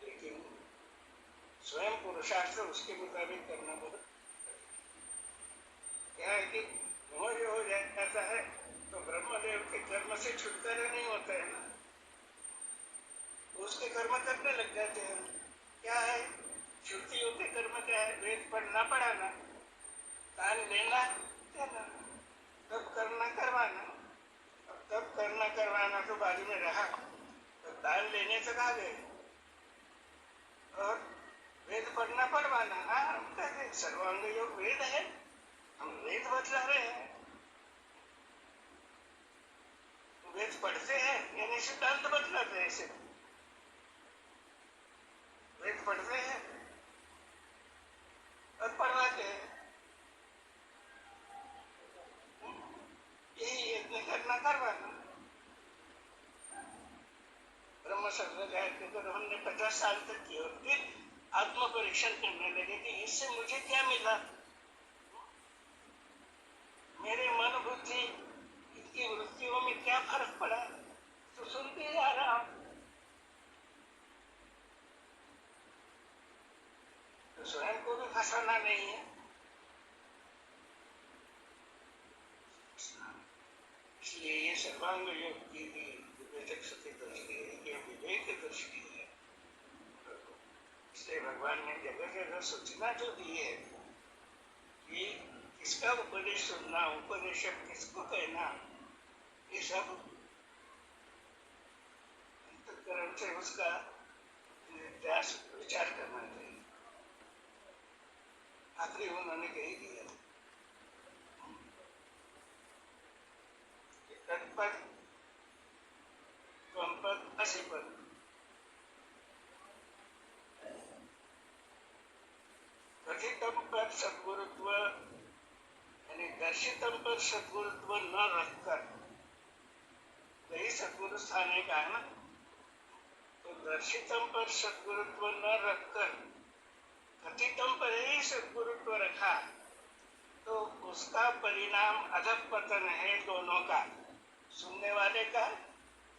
लेकिन स्वयं पुरुषार्थ उसके मुताबिक करना बहुत क्या है कि मोह जो हो जाता है तो ब्रह्मदेव के कर्म से छुटकारा नहीं होता है ना, उसके कर्म करने लग जाते हैं। क्या है श्रुतियों के कर्म? क्या है? वेद पढ़ना पढ़ाना, दान लेना देना, तब करना करवाना। अब तब करना करवाना तो बाजू में रहा, तो दान लेने तक आ गए और वेद पढ़ना पढ़वाना। हाँ, हम कहते हैं सर्वांग योग वेद है, हम वेद बतला रहे हैं। वेद पढ़ते हैं यानी सिद्धांत बतलाते हैं। ऐसे वेद पढ़ते हैं और पढ़वाते हैं। यही यज्ञ करना करवाना। ब्रह्म शब्द गायत्री को हमने 50 साल तक किया और फिर आत्म परीक्षण करने लगे कि इससे मुझे क्या मिला, मेरे मन बुद्धि इनकी वृत्तियों में क्या फर्क पड़ा। तो सुनते जा रहा हूं, तो स्वयं को भी फंसाना नहीं है। इसलिए ये सर्वांग योग की विवेचक दृष्टि है, ये विवेक दृष्टि है। इसलिए भगवान ने जगह जगह सूचना जो दी है कि किसका उपदेश सुनना, उपदेशक किसको कहना, ये सब अंतःकरण से उसका निर्यास विचार करना चाहिए। आखिरी उन्होंने कही दिया तत्पद त्वंपद असिपद। कथितम पर सद्गुरुत्व यानी दर्शितम पर सद्गुरुत्व न रखकर, यही सद्गुरु स्थान है कहा ना, तो दर्शितम पर सद्गुरुत्व न रखकर कथितम पर ही सद्गुरुत्व रखा, तो उसका परिणाम अधःपतन है दोनों का, सुनने वाले का,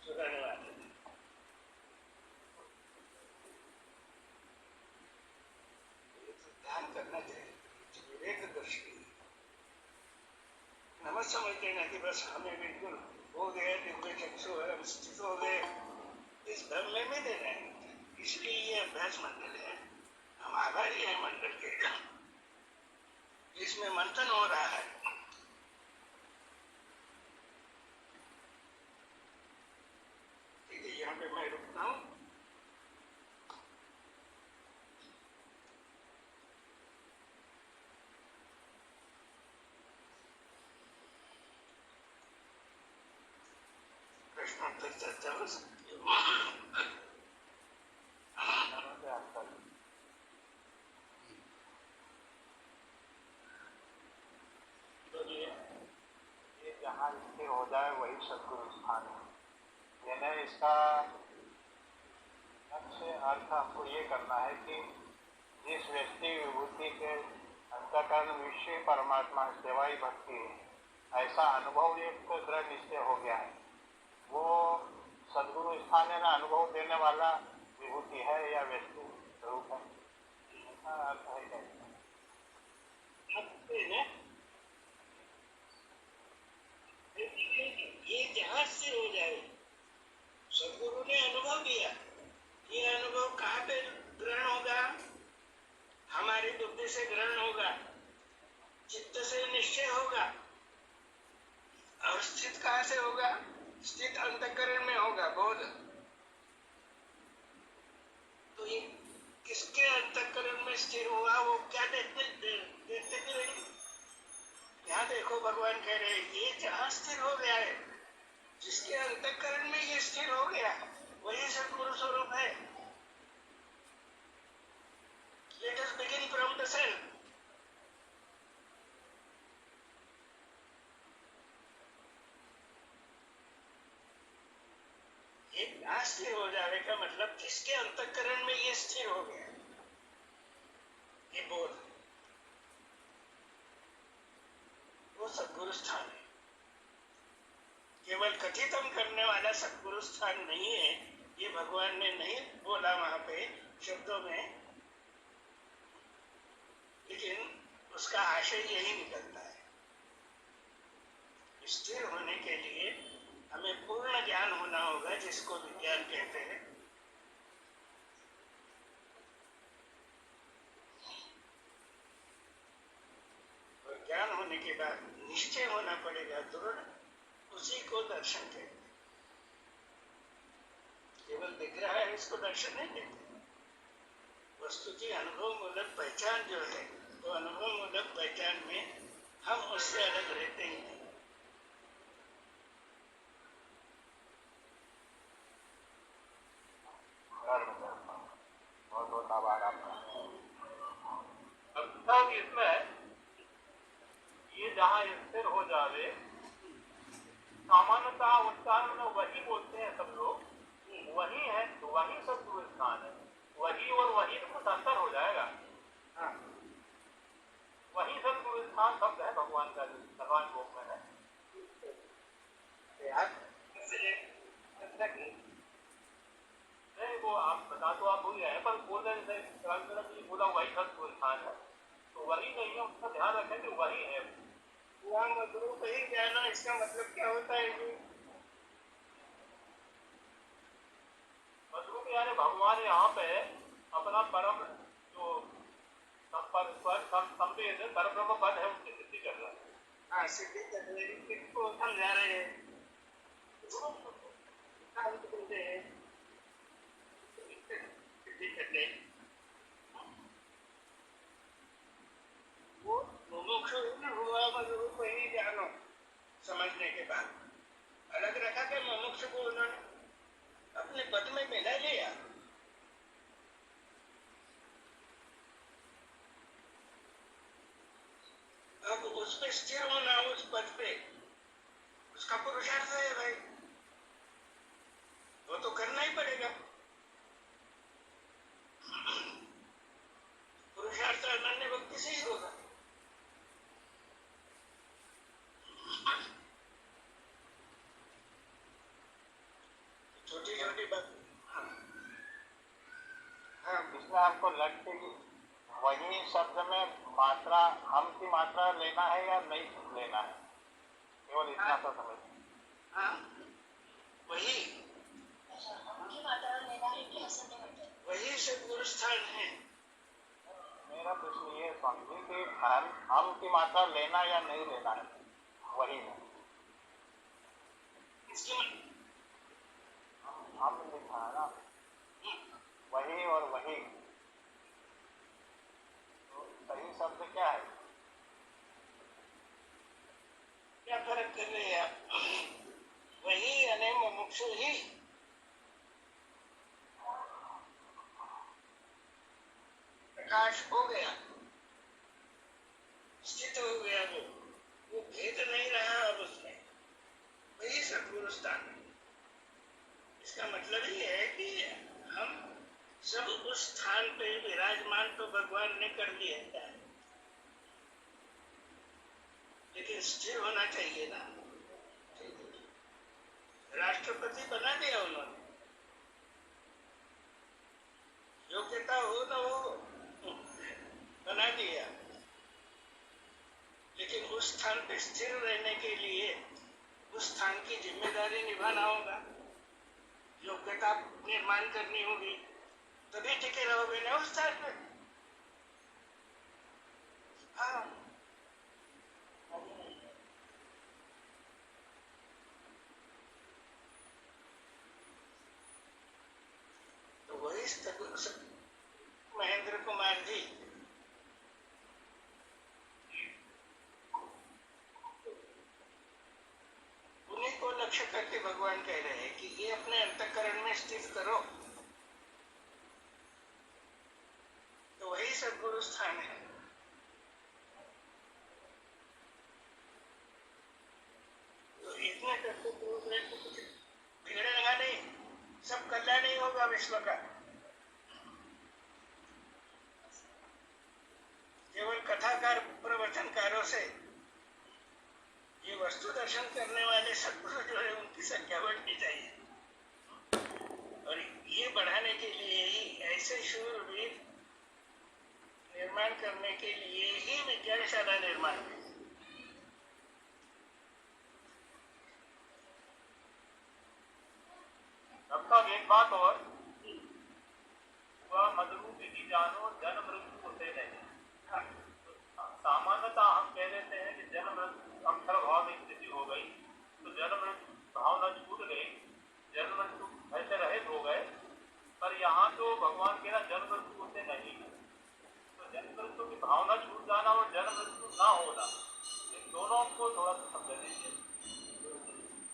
सुनाने वाले का। ध्यान करना चाहिए, विवेक दृष्टि। नमः समझते ना कि बस हमें बिल्कुल हो गए, दिव्य चक्षु है, स्थित हो गए, इस भ्रम में भी दे रहे हैं। इसलिए ये अभ्यास मंडल है, हम आभारी है मंडल के, इसमें मंथन हो रहा है। ठीक है, यहाँ पे मैं रुकता हूँ। प्रश्नोत्तर चर्चा हो सकती है। ये जहाँ स्थिर हो जाए वही सद्गुरु स्थान है। यानी इसका लक्ष्य अर्थ हमको ये करना है कि जिस व्यक्ति विभूति के अंतःकरण विषय परमात्मा सेवा ही भक्ति है, ऐसा अनुभव एक दृढ़ निश्चय हो गया है, वो सद्गुरु स्थान है ना, अनुभव देने वाला विभूति है या व्यक्ति रूप है, ऐसा अर्थ है क्या? ये जहां से हो जाए सदगुरु ने अनुभव दिया। ये अनुभव कहाँ पे ग्रहण होगा? हमारी बुद्धि से ग्रहण होगा, चित्त से निश्चय होगा। और स्थित कहाँ से होगा? स्थित अंतःकरण में होगा, बोध। तो ये किसके अंतःकरण में स्थिर हुआ? वो क्या देखते फिर यहाँ देखो, भगवान कह रहे हैं ये जहाँ स्थिर हो गया है, जिसके अंतःकरण में ये स्थिर हो गया, वही सद्गुरु स्वरूप है। Let us begin from the self. ये कहाँ स्थिर हो जाने का मतलब, जिसके अंतःकरण में ये स्थिर हो गया, ये बोध, वो सद्गुरु स्थान है। केवल कथितम करने वाला सद्गुरु स्थान नहीं है, ये भगवान ने नहीं बोला वहां पे शब्दों में, लेकिन उसका आशय यही निकलता है। स्थिर होने के लिए हमें पूर्ण ज्ञान होना होगा, जिसको विज्ञान कहते हैं। और ज्ञान होने के बाद निश्चय होना पड़ेगा दृढ़, उसी को दर्शन कहते हैं। केवल दिख रहा है इसको दर्शन नहीं कहते। वस्तु की अनुभव मूलक पहचान जो है, तो अनुभव मूलक पहचान में हम उससे अलग रहते ही नहीं। बहुत बहुत आभार आपका। अब इसमें ये जहाँ स्थिर हो जावे, सामान्यतः उच्चारण में वही बोलते हैं सब लोग, वही है, तो वही सद्गुरु स्थान है। वही और वही तो कुछ अंतर हो जाएगा। हाँ, वही सद्गुरु स्थान शब्द है भगवान का, जो भगवान भोग में है। नहीं, वो आप बता तो आप भूल गए, पर बोल रहे थे बोला वही सद्गुरु स्थान है, तो वही नहीं है, उसका ध्यान रखें कि वही है। वहाँ मधुरूप ही जाना, इसका मतलब क्या होता है कि मधुरूप यानी भगवान यहाँ पे अपना परम जो संवेद परब्रह्म पद है, उसकी सिद्धि कर रहा है। हाँ, सिद्धि कर रहे हैं, किसको समझा रहे हैं, सिद्धि करते हैं। वो मुमुक्षु हुआ मधुरूप ही जानो, समझने के बाद अलग रखा कि मुमुक्षु को उन्होंने अपने पद में मिला लिया। अब उस पे स्थिर होना, उस पद पे, उसका पुरुषार्थ है भाई, वो तो करना ही पड़ेगा। पुरुषार्थ अनन्य भक्ति से ही होगा। छोटी छोटी बात। हाँ, इसमें आपको लगता है कि वही शब्द में मात्रा, हम की मात्रा लेना है या नहीं लेना है, केवल इतना सा समझ। हाँ, वही वही सद्गुरु स्थान है। मेरा प्रश्न ये समझे कि हम की मात्रा लेना या नहीं लेना है, वही है। इसकी हम लिखा है ना, वही और वही, तो सही शब्द क्या है? क्या फर्क कर रहे हैं आप? वही यानी मुमुक्षु ही, प्रकाश हो गया, स्थित हो गया, वो भेद नहीं रहा अब उसमें, वही सद्गुरु स्थान है। इसका मतलब ये है कि हम सब उस स्थान पे विराजमान तो भगवान ने कर दिया है, लेकिन स्थिर होना चाहिए ना। राष्ट्रपति बना दिया उन्होंने, योग्यता हो न हो बना दिया, लेकिन उस स्थान पे स्थिर रहने के लिए उस स्थान की जिम्मेदारी निभाना होगा। योग्यता निर्माण करनी होगी, तभी टिके रहोगे ना उस स्थान पे। हाँ, तो वही महेंद्र कुमार जी उन्हीं को लक्ष्य करके भगवान कह रहे हैं कि ये अपने अंतःकरण में स्थित करो, तो वही सद्गुरु स्थान है। तो इतना करते तो कुछ बिगड़ेगा नहीं, सब कल्याण ही होगा विश्व का। केवल कथाकार प्रवचनकारों से ये वस्तु दर्शन करने वाले सद्गुरु जो है उनकी संख्या बढ़नी चाहिए, और ये बढ़ाने के लिए ही ऐसे शूरवीर निर्माण करने के लिए ही विज्ञानशाला निर्माण है। अब तक एक बात और, वह मधुरूप की जानो जन्म मृत्यु होते नहीं। सामान्यतः हम कह देते हैं कि जन्म मृत्यु अक्षर भाव में स्थिति हो गई तो जन्म मृत्यु भावना छूट गई, जन्म मृत्यु ऐसे रहित हो गए। पर यहाँ तो भगवान कह रहा जन्म मृत्यु होते नहीं, तो जन्म मृत्यु की भावना छूट जाना और जन्म मृत्यु ना होना, इन दोनों को थोड़ा सा समझ लीजिए।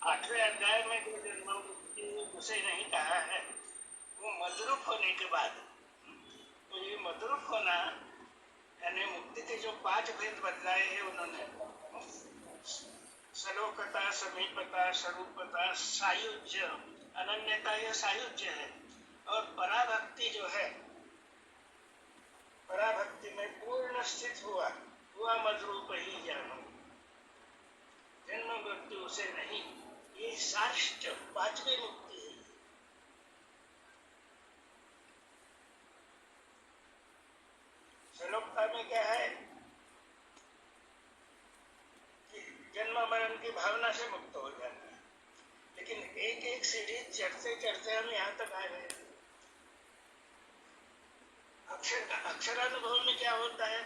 8वें अध्याय में जो जन्म मृत्यु उसे नहीं कहा है, वो मद्रूप होने के बाद, तो ये मद्रूप होना यानी मुक्ति के जो 5 भेद बदलाए हैं उन्होंने, सलोकता, समीपता, स्वरूपता, सायुज्य, अनन्यता, यह सायुज्य है। और पराभक्ति जो है, पराभक्ति में पूर्ण स्थित हुआ मद्रूप ही जानो, जन्म मृत्यु से नहीं, ये साष्ट 5वीं मुक्ति है। सलोकता में क्या है कि जन्म मरण की भावना से मुक्त हो जाना है, लेकिन एक एक सीढ़ी चढ़ते चढ़ते हम यहाँ तक आ गए। अक्षरानुभव में क्या होता है,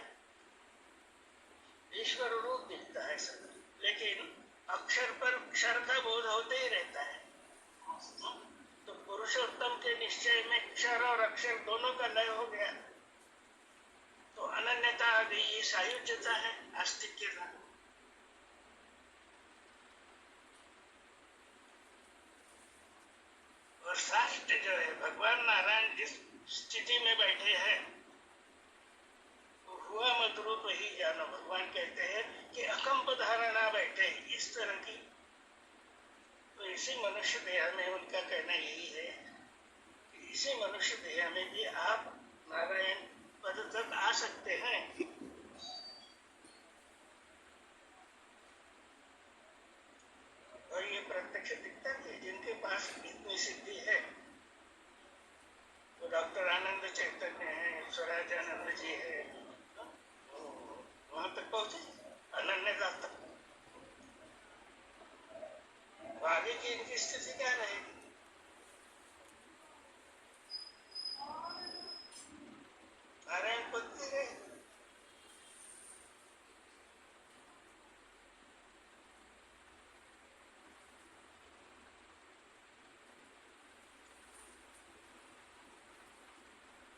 ईश्वर रूप दिखता है सब, लेकिन अक्षर पर क्षर का बोध होते ही रहता है। तो पुरुषोत्तम के निश्चय में क्षर और अक्षर दोनों का लय हो गया, तो अनन्यता आ गई, ये सायुज्यता है, आस्तिक्यता। और साष्ट जो है, भगवान नारायण जिस स्थिति में बैठे हैं, हुआ मद्रूप ही जानो। भगवान कहते हैं कि अकंप धारणा बैठे इस तरह की, तो इसी मनुष्य देह में उनका कहना यही है कि इसी मनुष्य देह में भी आप नारायण पद तक आ सकते हैं। और ये प्रत्यक्ष दिखता है जिनके पास इतनी सिद्धि है, तो डॉक्टर आनंद चैतन्य है, स्वराजानंद जी है, वहां तक पहुंचे अनन्यता तक। आगे की इनकी स्थिति क्या रहेगी? नारायण पत्नी रहे।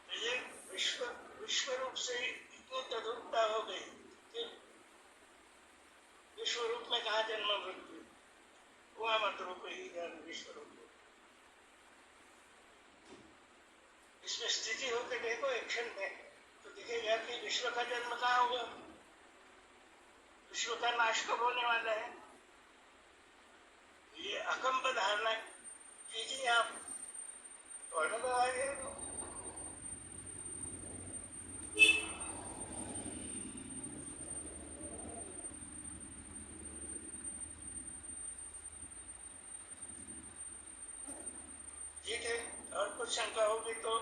तो ये विश्व रूप से इतनी तद्रूपता हो गई कि विश्व रूप में कहा जन्म मृत्यु, वह मद्रूप ही जान विश्व रूप। इसमें स्थिति होकर देखो एक्शन में, तो दिखेगा कि विश्व का जन्म कहाँ हुआ, विश्व का नाश कब होने वाला है। ये अकंप धारणा कीजिए आप, तो अनुभव आ जाएगा। ठीक है, और कुछ शंका होगी तो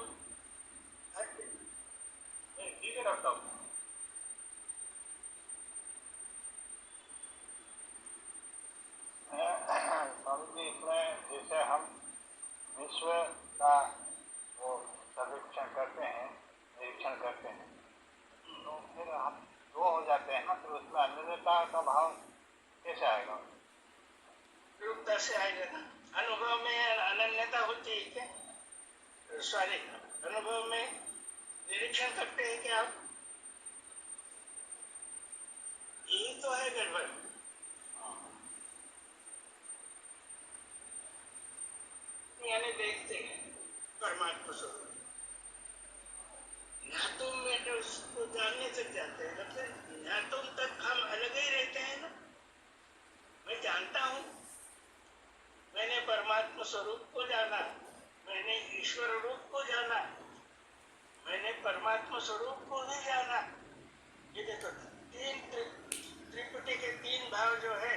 ठीक है डॉक्टर साहब। स्वामी जी, इसमें जैसे हम विश्व से आएगा ना। अनुभव में अनन्यता होती है क्या? सॉरी, अनुभव में निरीक्षण करते हैं क्या आप? यही तो है गड़बड़। यानी देखते हैं परमात्मा स्वरूप, ना तुम में तो उसको जानने तक जाते हैं, मतलब ना तुम तक हम अलग ही रहते हैं ना। मैं जानता हूँ, मैंने परमात्मा स्वरूप को जाना, मैंने ईश्वर रूप को जाना, मैंने परमात्मा स्वरूप को भी जाना। ये देखो, तीन त्रिपुटी के तीन भाव जो है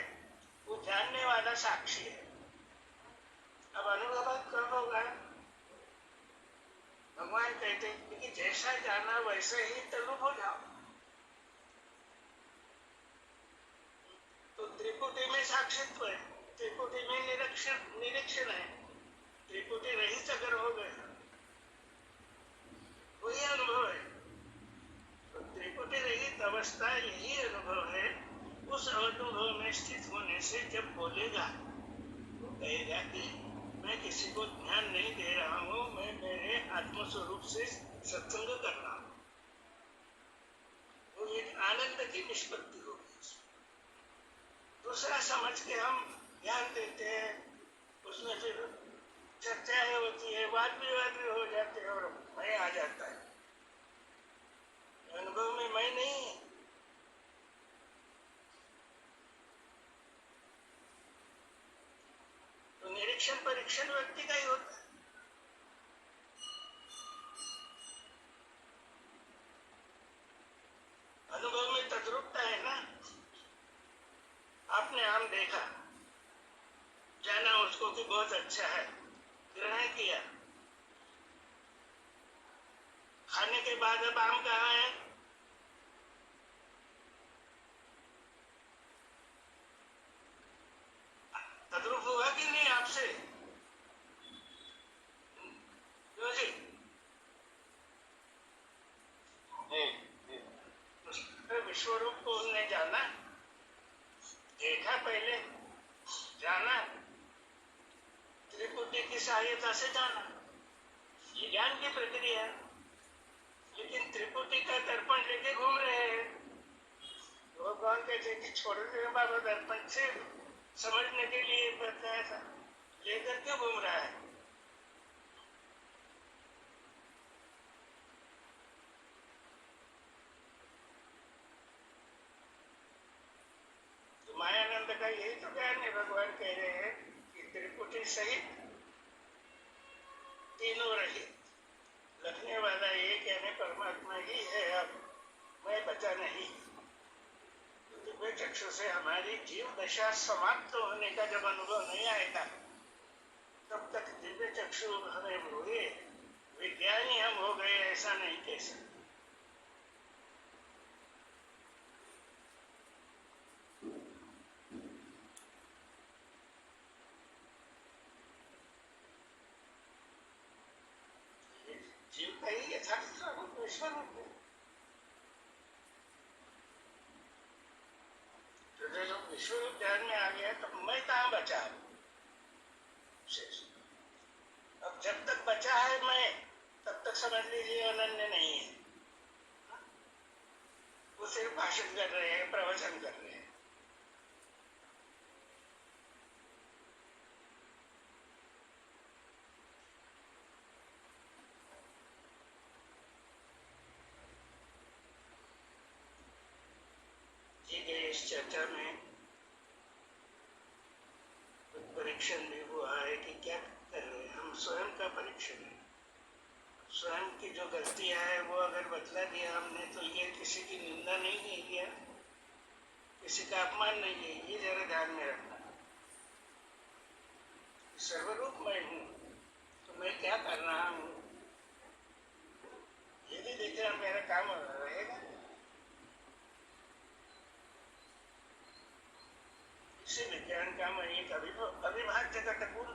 वो जानने वाला साक्षी है। अब अनुभव कब होगा? भगवान कहते हैं कि जैसा जाना वैसे ही तल्लुक हो जाओ। तो त्रिपुटी में साक्षित्व है, त्रिपुटी में निरीक्षण है, त्रिपुटी रहित अगर हो गए वही अनुभव है। तो त्रिपुटी रहित अवस्था यही अनुभव है। उस अनुभव में स्थित होने से जब बोलेगा वो कहेगा कि मैं किसी को ध्यान नहीं दे रहा हूँ, मैं मेरे आत्मस्वरूप से सत्संग कर रहा हूँ। वो एक आनंद की निष्पत्ति होगी। दूसरा समझ के हम ध्यान देते हैं, उसमें फिर चर्चाएं होती है, वाद विवाद भी हो जाते हैं और मैं आ जाता है। अनुभव में मैं नहीं है। तो निरीक्षण परीक्षण व्यक्ति का ही होता है। अनुभव में तद्रूपता है ना। आपने आम देखा, जाना उसको कि बहुत अच्छा है, ग्रहण किया, खाने के बाद अब आम कहाँ है? तद्रूप हुआ कि नहीं आपसे? क्यों जी? विश्वरूप को उन्हें जाना, देखा पहले, जाना, त्रिपुटी की सहायता से जाना, ये ज्ञान की प्रक्रिया है। लेकिन त्रिपुटी का दर्पण लेके घूम रहे हैं। भगवान कहते कि छोड़ दे बाबा, दर्पण से समझने के लिए बताया था, लेकर क्यों घूम रहा है? तो मायानंद का यही तो ज्ञान है। भगवान कह रहे हैं कि त्रिपुटी सहित तीनों रहित लगने वाला एक यानी परमात्मा ही है। अब मैं बचा नहीं। दिव्य चक्षु से हमारी जीव दशा समाप्त होने का जब अनुभव नहीं आएगा, तब तक दिव्य चक्षु हमें हुए, विज्ञानी हम हो गए ऐसा नहीं कह सकते। जीव का ही यथार्थ स्वरूप ईश्वर रूप है। तो जब विश्व रूप ध्यान में आ गया तो मैं कहाँ बचा? शेष। अब जब तक बचा है मैं, तब तक समझ लीजिए अनन्य नहीं है। वो सिर्फ भाषण कर रहे हैं, प्रवचन कर रहे हैं। इस चर्चा में परीक्षण भी हुआ है कि क्या कर रहे हैं हम। स्वयं का परीक्षण है। स्वयं की जो गलतियां है वो अगर बदला दिया हमने, तो ये किसी की निंदा नहीं है, किया किसी का अपमान नहीं है। ये जरा ध्यान में रखना। सर्वरूप मैं हूँ, तो मैं क्या कर रहा हूँ ये भी देखना मेरा काम रहेगा। इसी विज्ञान का मैं एक अविभाज्य घटक हूँ।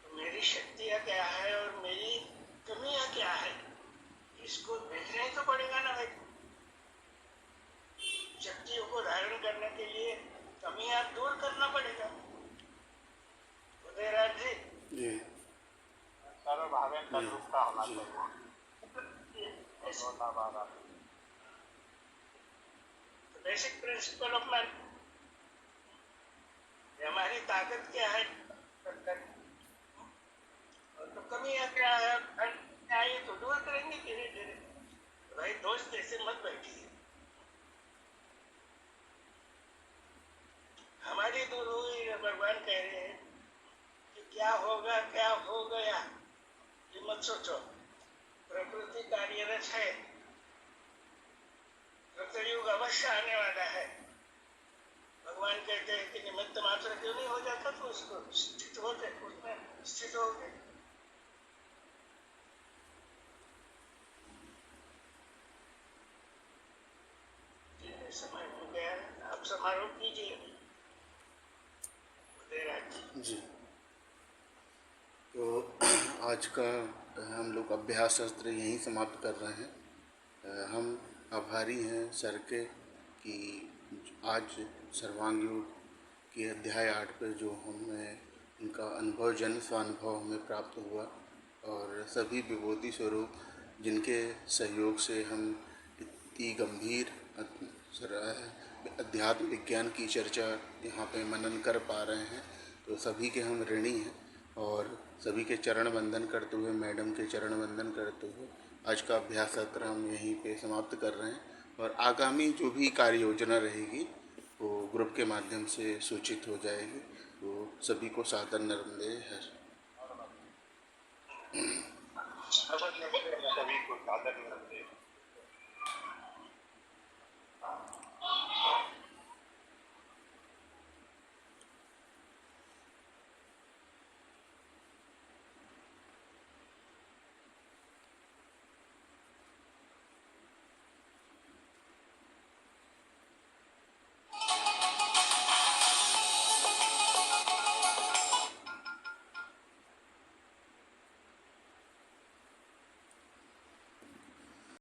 तो मेरी शक्तियाँ क्या है और मेरी कमियाँ क्या है, इसको देखना ही तो पड़ेगा ना भाई। शक्तियों को धारण करने के लिए कमियाँ दूर हमें तंदुरुस्ता होना चाहिए। बहुत आभार। बेसिक प्रिंसिपल ऑफ मैन, हमारी ताकत क्या है और तो कमियां क्या है, आई तो दूर करेंगे धीरे धीरे। भाई दोस्त ऐसे मत बैठिए, हमारी दूर हुई है। भगवान कह रहे हैं कि क्या होगा क्या हो गया ये मत सोचो, प्रकृति कार्यरत है, सतयुग अवश्य आने वाला है। भगवान कहते हैं कि निमित्त मात्र क्यों नहीं हो जाता, तो उसको स्थित होते, उसमें स्थित हो गए। समय हो गया है, आप समारोह कीजिए। जी, तो आज का हम लोग अभ्यास शास्त्र यहीं समाप्त कर रहे हैं। हम आभारी हैं सर के कि आज सर्वांग योग के अध्याय 8 पर जो हमें उनका अनुभव, जन्म स्वानुभव हमें प्राप्त हुआ, और सभी विभूति स्वरूप जिनके सहयोग से हम इतनी गंभीर अध्यात्म विज्ञान की चर्चा यहाँ पे मनन कर पा रहे हैं, तो सभी के हम ऋणी हैं। और सभी के चरण वंदन करते हुए, मैडम के चरण वंदन करते हुए आज का अभ्यास सत्र हम यहीं पे समाप्त कर रहे हैं। और आगामी जो भी कार्य योजना रहेगी वो ग्रुप के माध्यम से सूचित हो जाएगी। तो सभी को सादर नमस्ते है। सभी को सादर नमस्ते।